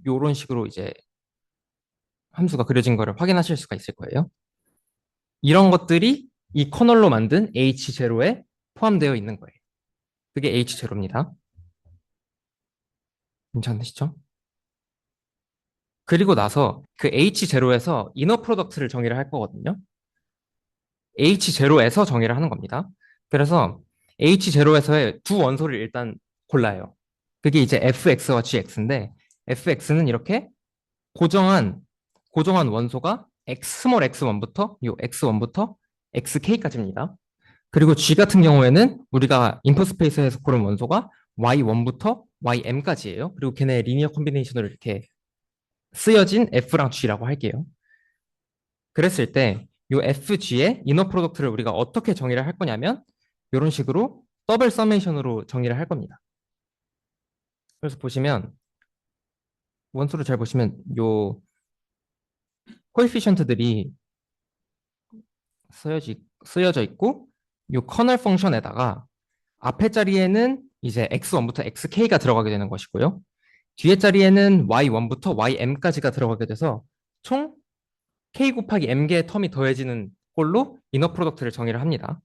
이런 식으로 이제 함수가 그려진 거를 확인하실 수가 있을 거예요. 이런 것들이 이 커널로 만든 H0에 포함되어 있는 거예요. 그게 H0입니다. 괜찮으시죠? 그리고 나서 그 H0에서 이너 프로덕트를 정의를 할 거거든요. H0에서 정의를 하는 겁니다. 그래서 H0에서의 두 원소를 일단 골라요. 그게 이제 fx와 gx인데 fx는 이렇게 고정한 고정한 원소가 스몰 x1부터 요 x1부터 xk까지입니다. 그리고 g 같은 경우에는 우리가 인풋 스페이스에서 고른 원소가 y1부터 ym까지예요. 그리고 걔네 리니어 컨비네이션으로 이렇게 쓰여진 f랑 g라고 할게요. 그랬을 때 요 fg의 이너 프로덕트를 우리가 어떻게 정의를 할 거냐면 이런 식으로 더블 서메이션으로 정의를 할 겁니다. 그래서 보시면 원소를 잘 보시면 요 코에피션트들이 쓰여져 있고 요 커널 펑션에다가 앞에 자리에는 이제 x1부터 xk가 들어가게 되는 것이고요. 뒤에 자리에는 y1부터 ym까지가 들어가게 돼서 총 k 곱하기 m개의 텀이 더해지는 꼴로 이너 프로덕트를 정의를 합니다.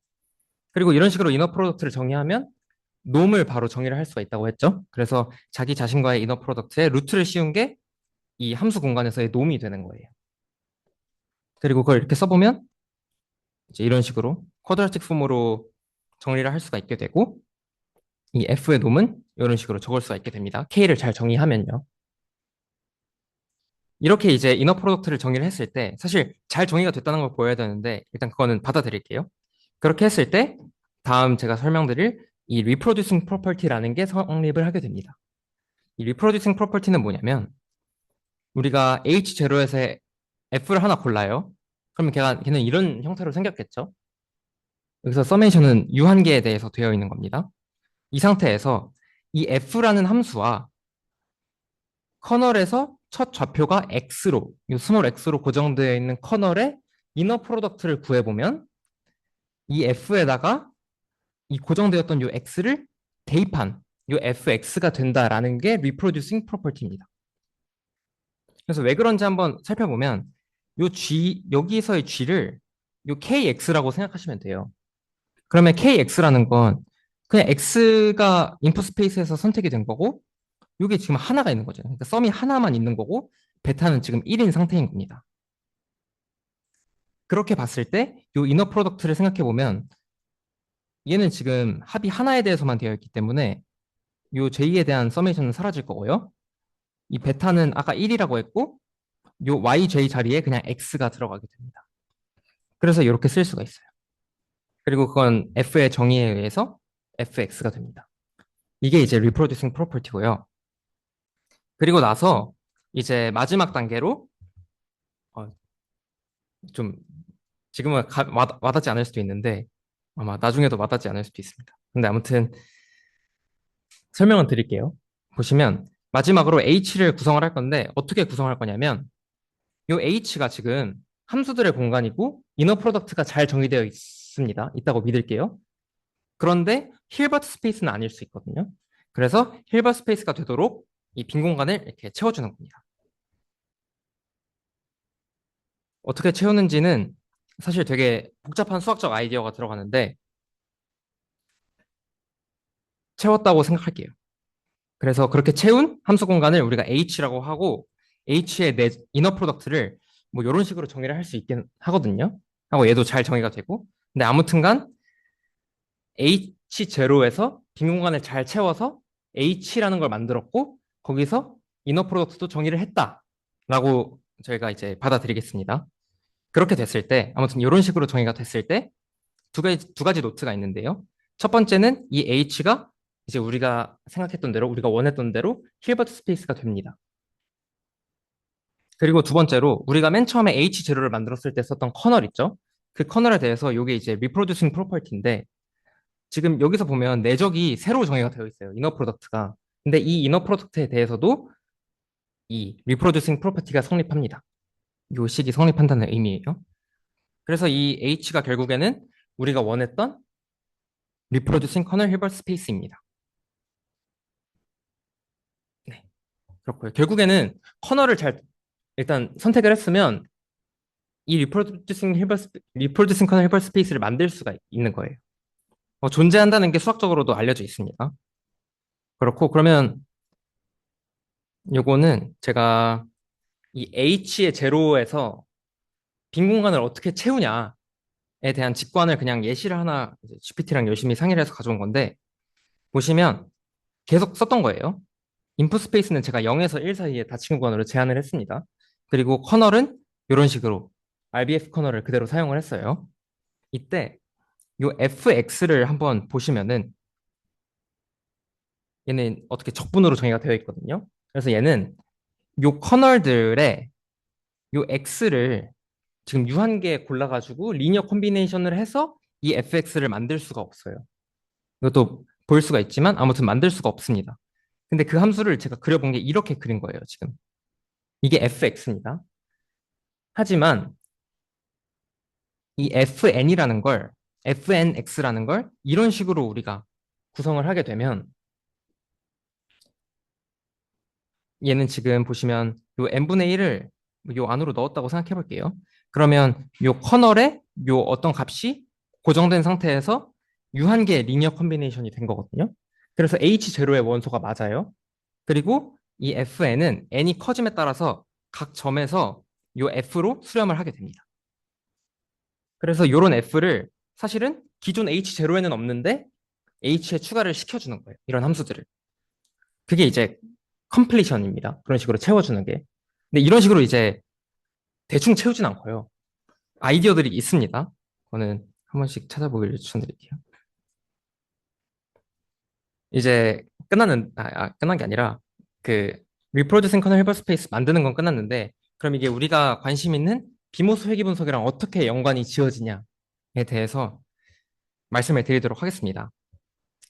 그리고 이런 식으로 이너 프로덕트를 정의하면 놈을 바로 정의를 할 수가 있다고 했죠. 그래서 자기 자신과의 이너 프로덕트의 루트를 씌운 게 이 함수 공간에서의 놈이 되는 거예요. 그리고 그걸 이렇게 써보면 이제 이런 식으로 쿼드라틱 폼으로 정리를 할 수가 있게 되고 이 f의 놈은 이런 식으로 적을 수가 있게 됩니다. k를 잘 정의하면요. 이렇게 이제 이너 프로덕트를 정의를 했을 때 사실 잘 정의가 됐다는 걸 보여야 되는데 일단 그거는 받아들일게요. 그렇게 했을 때 다음 제가 설명드릴 이 reproducing property라는 게 성립을 하게 됩니다. 이 reproducing property는 뭐냐면 우리가 H0에서 F를 하나 골라요. 그러면 걔는 이런 형태로 생겼겠죠. 여기서 서메이션은 유한계에 대해서 되어 있는 겁니다. 이 상태에서 이 F라는 함수와 커널에서 첫 좌표가 X로, 이 스몰 X로 고정되어 있는 커널의 이너 프로덕트를 구해보면 이 F에다가 이 고정되었던 이 X를 대입한 이 FX가 된다라는 게 reproducing property입니다. 그래서 왜 그런지 한번 살펴보면 요 G, 여기서의 G를 요 KX라고 생각하시면 돼요. 그러면 KX라는 건 그냥 X가 인풋 스페이스에서 선택이 된 거고 이게 지금 하나가 있는 거죠. 그러니까 썸이 하나만 있는 거고 베타는 지금 1인 상태인 겁니다. 그렇게 봤을 때 이 이너 프로덕트를 생각해 보면 얘는 지금 합이 하나에 대해서만 되어 있기 때문에 이 J에 대한 서메이션은 사라질 거고요. 이 베타는 아까 1이라고 했고, 요 yj 자리에 그냥 x가 들어가게 됩니다. 그래서 이렇게 쓸 수가 있어요. 그리고 그건 f의 정의에 의해서 fx가 됩니다. 이게 이제 reproducing property고요. 그리고 나서 이제 마지막 단계로 어, 좀 지금은 와닿지 않을 수도 있는데 아마 나중에도 와닿지 않을 수도 있습니다. 근데 아무튼 설명을 드릴게요. 보시면 마지막으로 h를 구성을 할 건데 어떻게 구성할 거냐면 이 h가 지금 함수들의 공간이고 이너 프로덕트가 잘 정의되어 있습니다. 있다고 믿을게요. 그런데 힐버트 스페이스는 아닐 수 있거든요. 그래서 힐버트 스페이스가 되도록 이 빈 공간을 이렇게 채워주는 겁니다. 어떻게 채우는지는 사실 되게 복잡한 수학적 아이디어가 들어가는데 채웠다고 생각할게요. 그래서 그렇게 채운 함수 공간을 우리가 H라고 하고 H의 내 이너 프로덕트를 뭐 이런 식으로 정의를 할 수 있긴 하거든요. 하고 얘도 잘 정의가 되고. 근데 아무튼간 H0에서 빈 공간을 잘 채워서 H라는 걸 만들었고 거기서 이너 프로덕트도 정의를 했다라고 저희가 이제 받아들이겠습니다. 그렇게 됐을 때 아무튼 이런 식으로 정의가 됐을 때 두 가지 노트가 있는데요. 첫 번째는 이 H가 이제 우리가 생각했던 대로, 우리가 원했던 대로 힐버트 스페이스가 됩니다. 그리고 두 번째로 우리가 맨 처음에 H0를 만들었을 때 썼던 커널 있죠? 그 커널에 대해서 이게 이제 리프로듀싱 프로퍼티인데 지금 여기서 보면 내적이 새로 정의가 되어 있어요. 이너 프로덕트가. 근데 이 이너 프로덕트에 대해서도 이 리프로듀싱 프로퍼티가 성립합니다. 이 식이 성립한다는 의미예요. 그래서 이 H가 결국에는 우리가 원했던 리프로듀싱 커널 힐버트 스페이스입니다. 네. 그렇고요. 결국에는 커널을 잘 일단 선택을 했으면 이 리프로듀싱 커널 힐버 스페이스를 만들 수가 있는 거예요. 존재한다는 게 수학적으로도 알려져 있습니다. 그렇고 그러면 요거는 제가 이 H의 제로에서 빈 공간을 어떻게 채우냐에 대한 직관을 그냥 예시를 하나 GPT랑 열심히 상의를 해서 가져온 건데 보시면 계속 썼던 거예요. 인풋 스페이스는 제가 0에서 1 사이에 닫힌 공간으로 제한을 했습니다. 그리고 커널은 이런 식으로 RBF 커널을 그대로 사용을 했어요. 이때 요 fx를 한번 보시면은 얘는 어떻게 적분으로 정의가 되어 있거든요. 그래서 얘는 요 커널들의 요 x를 지금 유한계 골라가지고 리니어 콤비네이션을 해서 이 fx를 만들 수가 없어요. 이것도 볼 수가 있지만 아무튼 만들 수가 없습니다. 근데 그 함수를 제가 그려본 게 이렇게 그린 거예요, 지금. 이게 fx입니다. 하지만 이 fnx라는 걸 이런 식으로 우리가 구성을 하게 되면 얘는 지금 보시면 요 n분의 1을 요 안으로 넣었다고 생각해 볼게요. 그러면 요 커널에 요 어떤 값이 고정된 상태에서 유한계 리니어 콤비네이션이 된 거거든요. 그래서 H0의 원소가 맞아요. 그리고 이 fn은 n이 커짐에 따라서 각 점에서 요 f로 수렴을 하게 됩니다. 그래서 요런 f를 사실은 기존 H0에는 없는데 H에 추가를 시켜주는 거예요. 이런 함수들을. 그게 이제 컴플리션입니다. 그런 식으로 채워주는 게. 근데 이런 식으로 이제 대충 채우진 않고요. 아이디어들이 있습니다. 그거는 한 번씩 찾아보기를 추천드릴게요. 이제 끝난 게 아니라 그 리프로듀싱 커널 헬버 스페이스 만드는 건 끝났는데 그럼 이게 우리가 관심 있는 비모스 회귀 분석이랑 어떻게 연관이 지어지냐에 대해서 말씀을 드리도록 하겠습니다.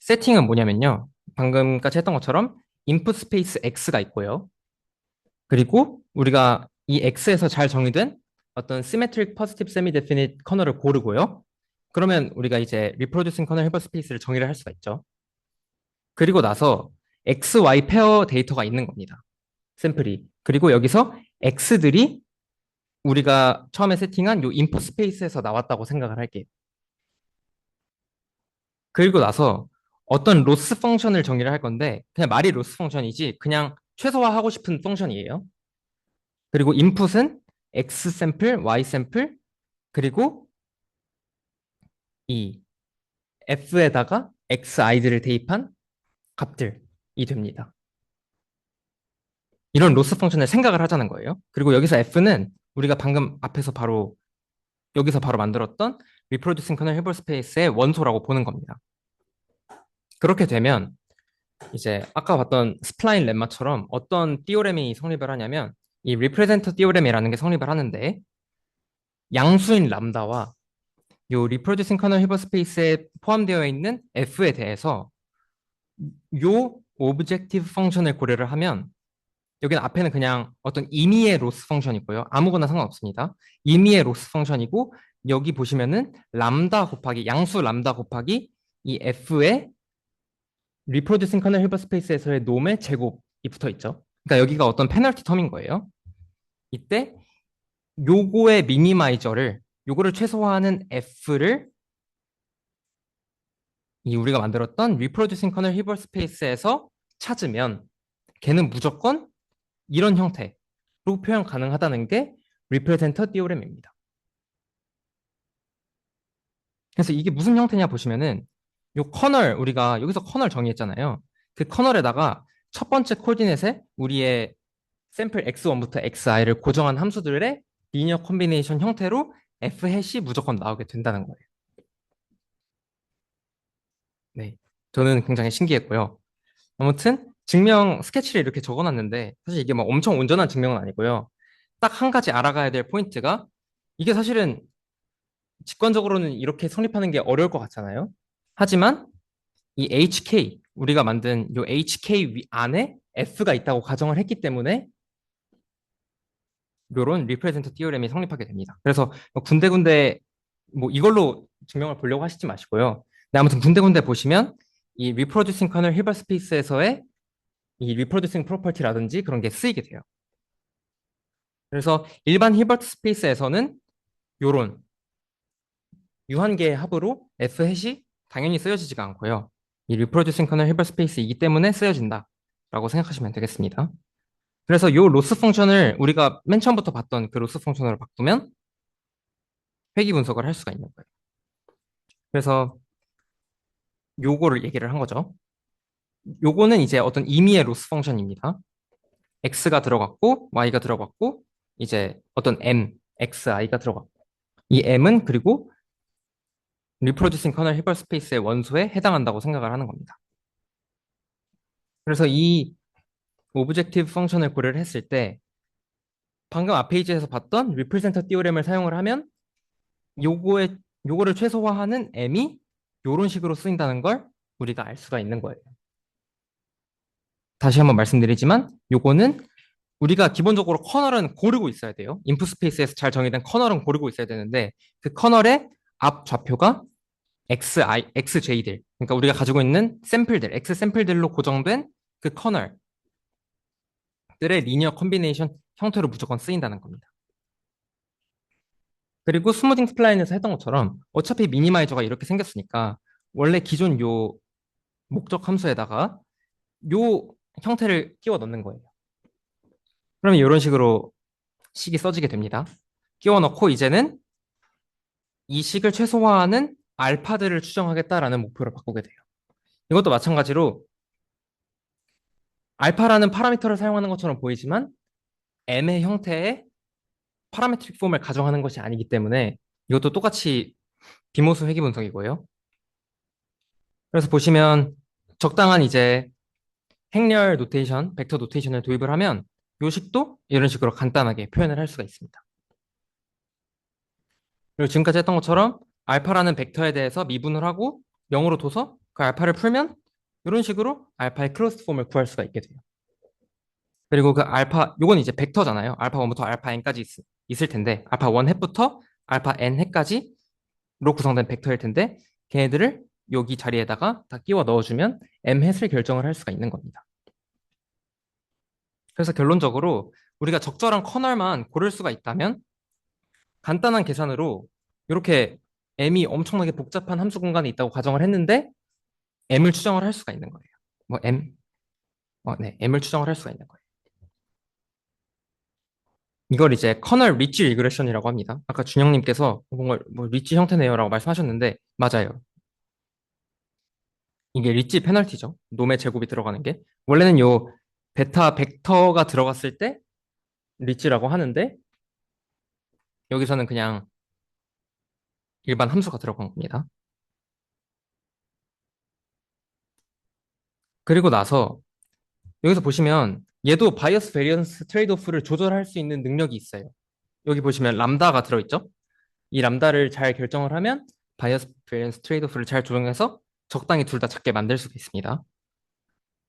세팅은 뭐냐면요. 방금까지 했던 것처럼 인풋 스페이스 X가 있고요. 그리고 우리가 이 X에서 잘 정의된 어떤 symmetric positive semi-definite 커널을 고르고요. 그러면 우리가 이제 reproducing 커널 힐버 스페이스를 정의를 할 수가 있죠. 그리고 나서 X, Y 페어 데이터가 있는 겁니다. 샘플이. 그리고 여기서 X들이 우리가 처음에 세팅한 요 인풋 스페이스에서 나왔다고 생각을 할게요. 그리고 나서 어떤 로스 펑션을 정의를 할 건데 그냥 말이 로스 펑션이지 그냥 최소화하고 싶은 펑션이에요. 그리고 인풋은 X 샘플, Y 샘플, 그리고 이 F에다가 XI들을 대입한 값들이 됩니다. 이런 로스 펑션을 생각을 하자는 거예요. 그리고 여기서 F는 우리가 방금 앞에서 바로 여기서 바로 만들었던 reproducing kernel hyper space의 원소라고 보는 겁니다. 그렇게 되면 이제 아까 봤던 스플라인 렘마처럼 어떤 띠오렘이 성립을 하냐면 이 리프레젠터 띠오렘이라는 게 성립을 하는데 양수인 람다와 요 리프로듀싱 커널 히버스페이스에 포함되어 있는 F에 대해서 요 오브젝티브 펑션을 고려를 하면 여기는 앞에는 그냥 어떤 임의의 로스 펑션이고요. 아무거나 상관없습니다. 임의의 로스 펑션이고 여기 보시면은 람다 곱하기 양수 람다 곱하기 이 F의 리프로듀싱 커널 히버스페이스에서의 놈의 제곱이 붙어 있죠. 그러니까 여기가 어떤 페널티 텀인 거예요. 이때 요거의 미니마이저를 요거를 최소화하는 F를 이 우리가 만들었던 리프로듀싱 커널 히버 스페이스에서 찾으면 걔는 무조건 이런 형태로 표현 가능하다는 게 리프레젠터 띠오렘입니다. 그래서 이게 무슨 형태냐 보시면은 요 커널 우리가 여기서 커널 정의했잖아요. 그 커널에다가 첫 번째 코디넷에 우리의 샘플 x1부터 xi를 고정한 함수들의 리니어 콤비네이션 형태로 f 해시 무조건 나오게 된다는 거예요. 네, 저는 굉장히 신기했고요. 아무튼 증명 스케치를 이렇게 적어놨는데 사실 이게 막 엄청 온전한 증명은 아니고요. 딱 한 가지 알아가야 될 포인트가 이게 사실은 직관적으로는 이렇게 성립하는 게 어려울 것 같잖아요. 하지만 이 HK 우리가 만든 이 HK 안에 F가 있다고 가정을 했기 때문에 이런 리프레젠터 티오렘이 성립하게 됩니다. 그래서 뭐 군데군데 뭐 이걸로 증명을 보려고 하시지 마시고요. 네, 아무튼 군데군데 보시면 이 리프로듀싱 커널 히버 스페이스에서의 이 리프로듀싱 프로퍼티라든지 그런 게 쓰이게 돼요. 그래서 일반 히버트 스페이스에서는 요런 유한계의 합으로 F 해시 당연히 쓰여지지가 않고요. 이 리프로듀싱 커널 히버 스페이스이기 때문에 쓰여진다라고 생각하시면 되겠습니다. 그래서 요 로스 펑션을 우리가 맨 처음부터 봤던 그 로스 펑션으로 바꾸면 회귀 분석을 할 수가 있는 거예요. 그래서 요거를 얘기를 한 거죠. 요거는 이제 어떤 임의의 로스 펑션입니다. x가 들어갔고 y가 들어갔고 이제 어떤 m, xi가 들어갔고 이 m은 그리고 리프로듀싱 커널 히버 스페이스의 원소에 해당한다고 생각을 하는 겁니다. 그래서 이 오브젝티브 펑션을 고려를 했을 때 방금 앞 페이지에서 봤던 리프레젠터 띠오렘을 사용을 하면 요거의 요거를 최소화하는 m이 요런 식으로 쓰인다는 걸 우리가 알 수가 있는 거예요. 다시 한번 말씀드리지만 요거는 우리가 기본적으로 커널은 고르고 있어야 돼요. 인풋 스페이스에서 잘 정의된 커널은 고르고 있어야 되는데 그 커널의 앞 좌표가 XJ들, 그러니까 우리가 가지고 있는 샘플들, X 샘플들로 고정된 그 커널들의 리니어 콤비네이션 형태로 무조건 쓰인다는 겁니다. 그리고 스무딩 스플라인에서 했던 것처럼 어차피 미니마이저가 이렇게 생겼으니까 원래 기존 요 목적 함수에다가 요 형태를 끼워 넣는 거예요. 그러면 이런 식으로 식이 써지게 됩니다. 끼워 넣고 이제는 이 식을 최소화하는 알파들을 추정하겠다라는 목표를 바꾸게 돼요. 이것도 마찬가지로 알파라는 파라미터를 사용하는 것처럼 보이지만 m의 형태의 파라메트릭 폼을 가정하는 것이 아니기 때문에 이것도 똑같이 비모수 회귀 분석이고요. 그래서 보시면 적당한 이제 행렬 노테이션, 벡터 노테이션을 도입을 하면 요 식도 이런 식으로 간단하게 표현을 할 수가 있습니다. 그리고 지금까지 했던 것처럼 알파라는 벡터에 대해서 미분을 하고 0으로 둬서 그 알파를 풀면 이런 식으로 알파의 클로스드 폼을 구할 수가 있게 돼요. 그리고 그 알파, 요건 이제 벡터잖아요. 알파 1부터 알파 n까지 있을 텐데 알파 1 햇부터 알파 n 햇까지로 구성된 벡터일 텐데 걔네들을 여기 자리에다가 다 끼워 넣어주면 m 햇을 결정을 할 수가 있는 겁니다. 그래서 결론적으로 우리가 적절한 커널만 고를 수가 있다면 간단한 계산으로 이렇게 m이 엄청나게 복잡한 함수 공간에 있다고 가정을 했는데 m을 추정을 할 수가 있는 거예요. 뭐 m, 네, m을 추정을 할 수가 있는 거예요. 이걸 이제 커널 리치 리그레션이라고 합니다. 아까 준영님께서 뭔가 뭐 리치 형태네요라고 말씀하셨는데 맞아요. 이게 리치 페널티죠. 놈의 제곱이 들어가는 게 원래는 요 베타 벡터가 들어갔을 때 리치라고 하는데 여기서는 그냥 일반 함수가 들어간 겁니다. 그리고 나서 여기서 보시면 얘도 바이어스 베리언스 트레이드오프를 조절할 수 있는 능력이 있어요. 여기 보시면 람다가 들어있죠? 이 람다를 잘 결정을 하면 바이어스 베리언스 트레이드오프를 잘 조정해서 적당히 둘 다 작게 만들 수가 있습니다.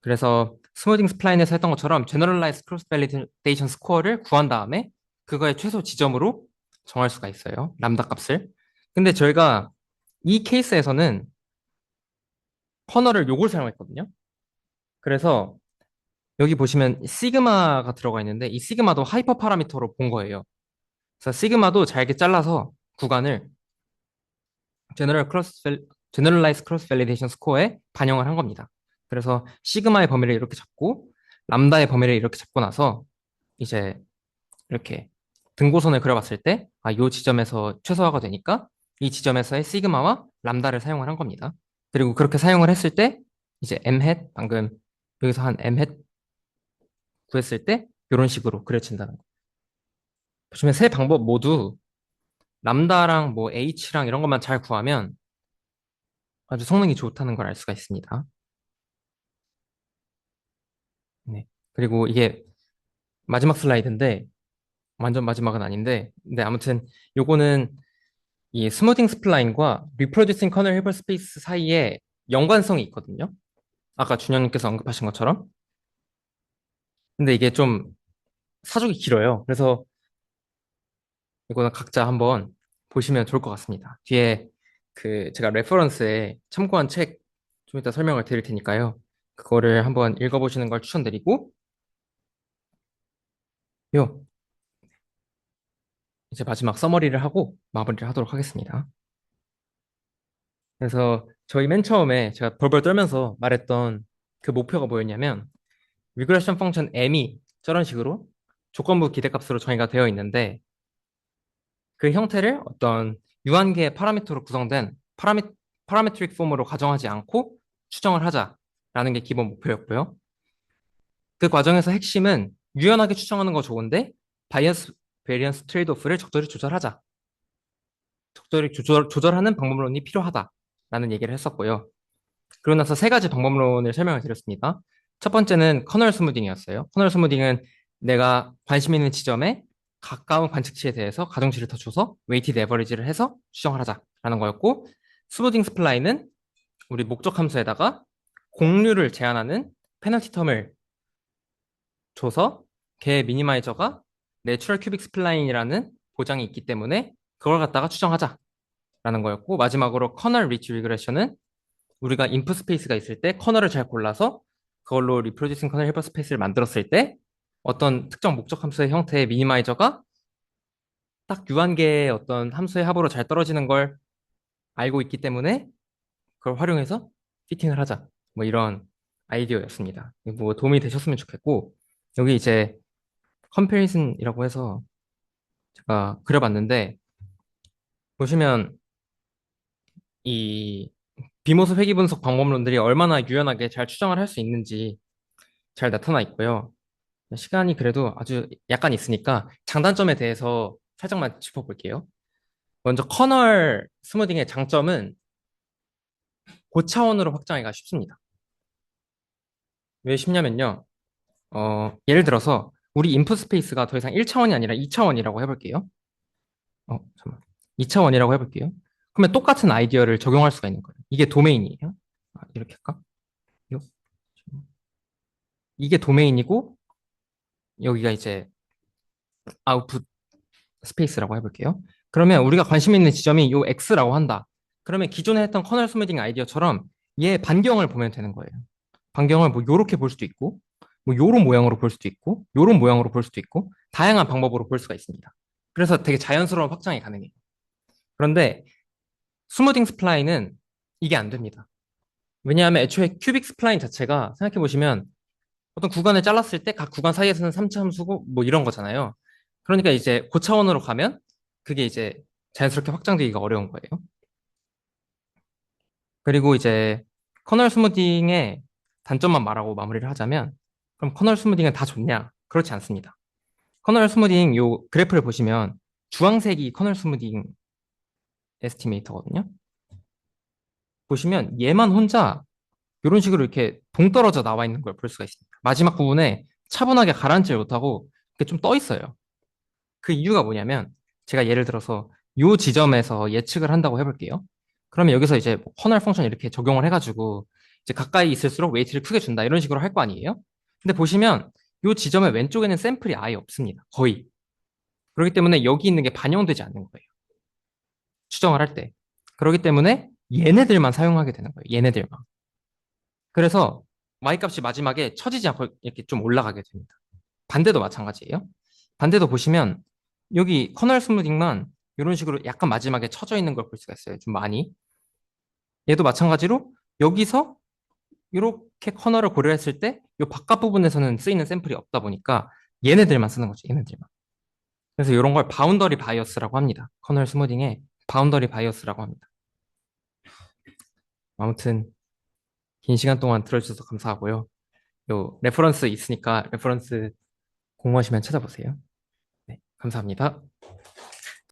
그래서 스무딩 스플라인에서 했던 것처럼 제너럴라이즈 크로스 밸리데이션 스코어를 구한 다음에 그거의 최소 지점으로 정할 수가 있어요. 람다 값을. 근데 저희가 이 케이스에서는 커널을 요걸 사용했거든요. 그래서 여기 보시면 시그마가 들어가 있는데 이 시그마도 하이퍼 파라미터로 본 거예요. 그래서 시그마도 잘게 잘라서 구간을 제너럴라이즈 크로스 밸리데이션 스코어에 반영을 한 겁니다. 그래서 시그마의 범위를 이렇게 잡고 람다의 범위를 이렇게 잡고 나서 이제 이렇게 등고선을 그려봤을 때 아, 요 지점에서 최소화가 되니까 이 지점에서의 시그마와 람다를 사용을 한 겁니다. 그리고 그렇게 사용을 했을 때 이제 m 햇 방금 여기서 한 m 햇 구했을 때 이런 식으로 그려진다는 거. 보시면 세 방법 모두 람다랑 뭐 h랑 이런 것만 잘 구하면 아주 성능이 좋다는 걸 알 수가 있습니다. 네. 그리고 이게 마지막 슬라이드인데 완전 마지막은 아닌데 근데 아무튼 요거는 이 스무딩 스플라인과 리프로듀싱 커널 힐버 스페이스 사이에 연관성이 있거든요. 아까 준영님께서 언급하신 것처럼. 근데 이게 좀 사족이 길어요. 그래서 이거는 각자 한번 보시면 좋을 것 같습니다. 뒤에 그 제가 레퍼런스에 참고한 책 좀 이따 설명을 드릴 테니까요. 그거를 한번 읽어보시는 걸 추천드리고 요 이제 마지막 서머리를 하고 마무리를 하도록 하겠습니다. 그래서 저희 맨 처음에 제가 벌벌 떨면서 말했던 그 목표가 뭐였냐면 리그레션 펑션 m이 저런 식으로 조건부 기대값으로 정의가 되어 있는데 그 형태를 어떤 유한계 파라미터로 구성된 파라메트릭 폼으로 가정하지 않고 추정을 하자라는 게 기본 목표였고요. 그 과정에서 핵심은 유연하게 추정하는 거 좋은데 바이어스 베리언스 트레이드오프를 적절히 조절하자. 적절히 조절하는 방법론이 필요하다라는 얘기를 했었고요. 그러고 나서 세 가지 방법론을 설명을 드렸습니다. 첫 번째는 커널 스무딩이었어요. 커널 스무딩은 내가 관심 있는 지점에 가까운 관측치에 대해서 가중치를 더 줘서 웨이티드 에버리지를 해서 추정을 하자라는 거였고 스무딩 스플라인은 우리 목적 함수에다가 공류를 제한하는 페널티 텀을 줘서 걔 미니마이저가 내추럴 큐빅 스플라인이라는 보장이 있기 때문에 그걸 갖다가 추정하자라는 거였고 마지막으로 커널 리치 리그레션은 우리가 인풋 스페이스가 있을 때 커널을 잘 골라서 그걸로 리프로듀싱 커널 헬퍼 스페이스를 만들었을 때 어떤 특정 목적 함수의 형태의 미니마이저가 딱 유한계의 어떤 함수의 합으로 잘 떨어지는 걸 알고 있기 때문에 그걸 활용해서 피팅을 하자. 뭐 이런 아이디어였습니다. 뭐 도움이 되셨으면 좋겠고 여기 이제 컴패리즌이라고 해서 제가 그려봤는데 보시면 이 비모습 회귀 분석 방법론들이 얼마나 유연하게 잘 추정을 할 수 있는지 잘 나타나 있고요. 시간이 그래도 아주 약간 있으니까 장단점에 대해서 살짝만 짚어볼게요. 먼저 커널 스무딩의 장점은 고차원으로 확장하기가 쉽습니다. 왜 쉽냐면요. 예를 들어서 우리 인풋 스페이스가 더 이상 1차원이 아니라 2차원이라고 해볼게요. 잠깐만. 2차원이라고 해볼게요. 그러면 똑같은 아이디어를 적용할 수가 있는 거예요. 이게 도메인이에요. 이렇게 할까? 요? 이게 도메인이고 여기가 이제 아웃풋 스페이스라고 해볼게요. 그러면 우리가 관심 있는 지점이 요 X라고 한다. 그러면 기존에 했던 커널 스무딩 아이디어처럼 얘 반경을 보면 되는 거예요. 반경을 뭐 요렇게 볼 수도 있고, 뭐 요런 모양으로 볼 수도 있고, 요런 모양으로 볼 수도 있고, 다양한 방법으로 볼 수가 있습니다. 그래서 되게 자연스러운 확장이 가능해요. 그런데 스무딩 스플라인은 이게 안 됩니다. 왜냐하면 애초에 큐빅 스플라인 자체가 생각해보시면 어떤 구간을 잘랐을 때 각 구간 사이에서는 3차 함수고 뭐 이런 거잖아요. 그러니까 이제 고차원으로 가면 그게 이제 자연스럽게 확장되기가 어려운 거예요. 그리고 이제 커널 스무딩의 단점만 말하고 마무리를 하자면 그럼 커널 스무딩은 다 좋냐? 그렇지 않습니다. 커널 스무딩 요 그래프를 보시면 주황색이 커널 스무딩 에스티메이터거든요. 보시면 얘만 혼자 이런 식으로 이렇게 동떨어져 나와 있는 걸 볼 수가 있습니다. 마지막 부분에 차분하게 가라앉질 못하고 이렇게 좀 떠 있어요. 그 이유가 뭐냐면 제가 예를 들어서 요 지점에서 예측을 한다고 해볼게요. 그러면 여기서 이제 커널 펑션 이렇게 적용을 해가지고 이제 가까이 있을수록 웨이트를 크게 준다 이런 식으로 할 거 아니에요? 근데 보시면 요 지점의 왼쪽에는 샘플이 아예 없습니다. 거의. 그렇기 때문에 여기 있는 게 반영되지 않는 거예요. 추정을 할 때. 그렇기 때문에 얘네들만 사용하게 되는 거예요. 얘네들만. 그래서 Y 값이 마지막에 처지지 않고 이렇게 좀 올라가게 됩니다. 반대도 마찬가지예요. 반대도 보시면 여기 커널 스무딩만 이런 식으로 약간 마지막에 처져 있는 걸 볼 수가 있어요. 좀 많이. 얘도 마찬가지로 여기서 이렇게 커널을 고려했을 때 이 바깥 부분에서는 쓰이는 샘플이 없다 보니까 얘네들만 쓰는 거죠. 얘네들만. 그래서 이런 걸 바운더리 바이어스라고 합니다. 커널 스무딩의 바운더리 바이어스라고 합니다. 아무튼 긴 시간 동안 들어주셔서 감사하고요. 요 레퍼런스 있으니까 레퍼런스 공부하시면 찾아보세요. 네, 감사합니다.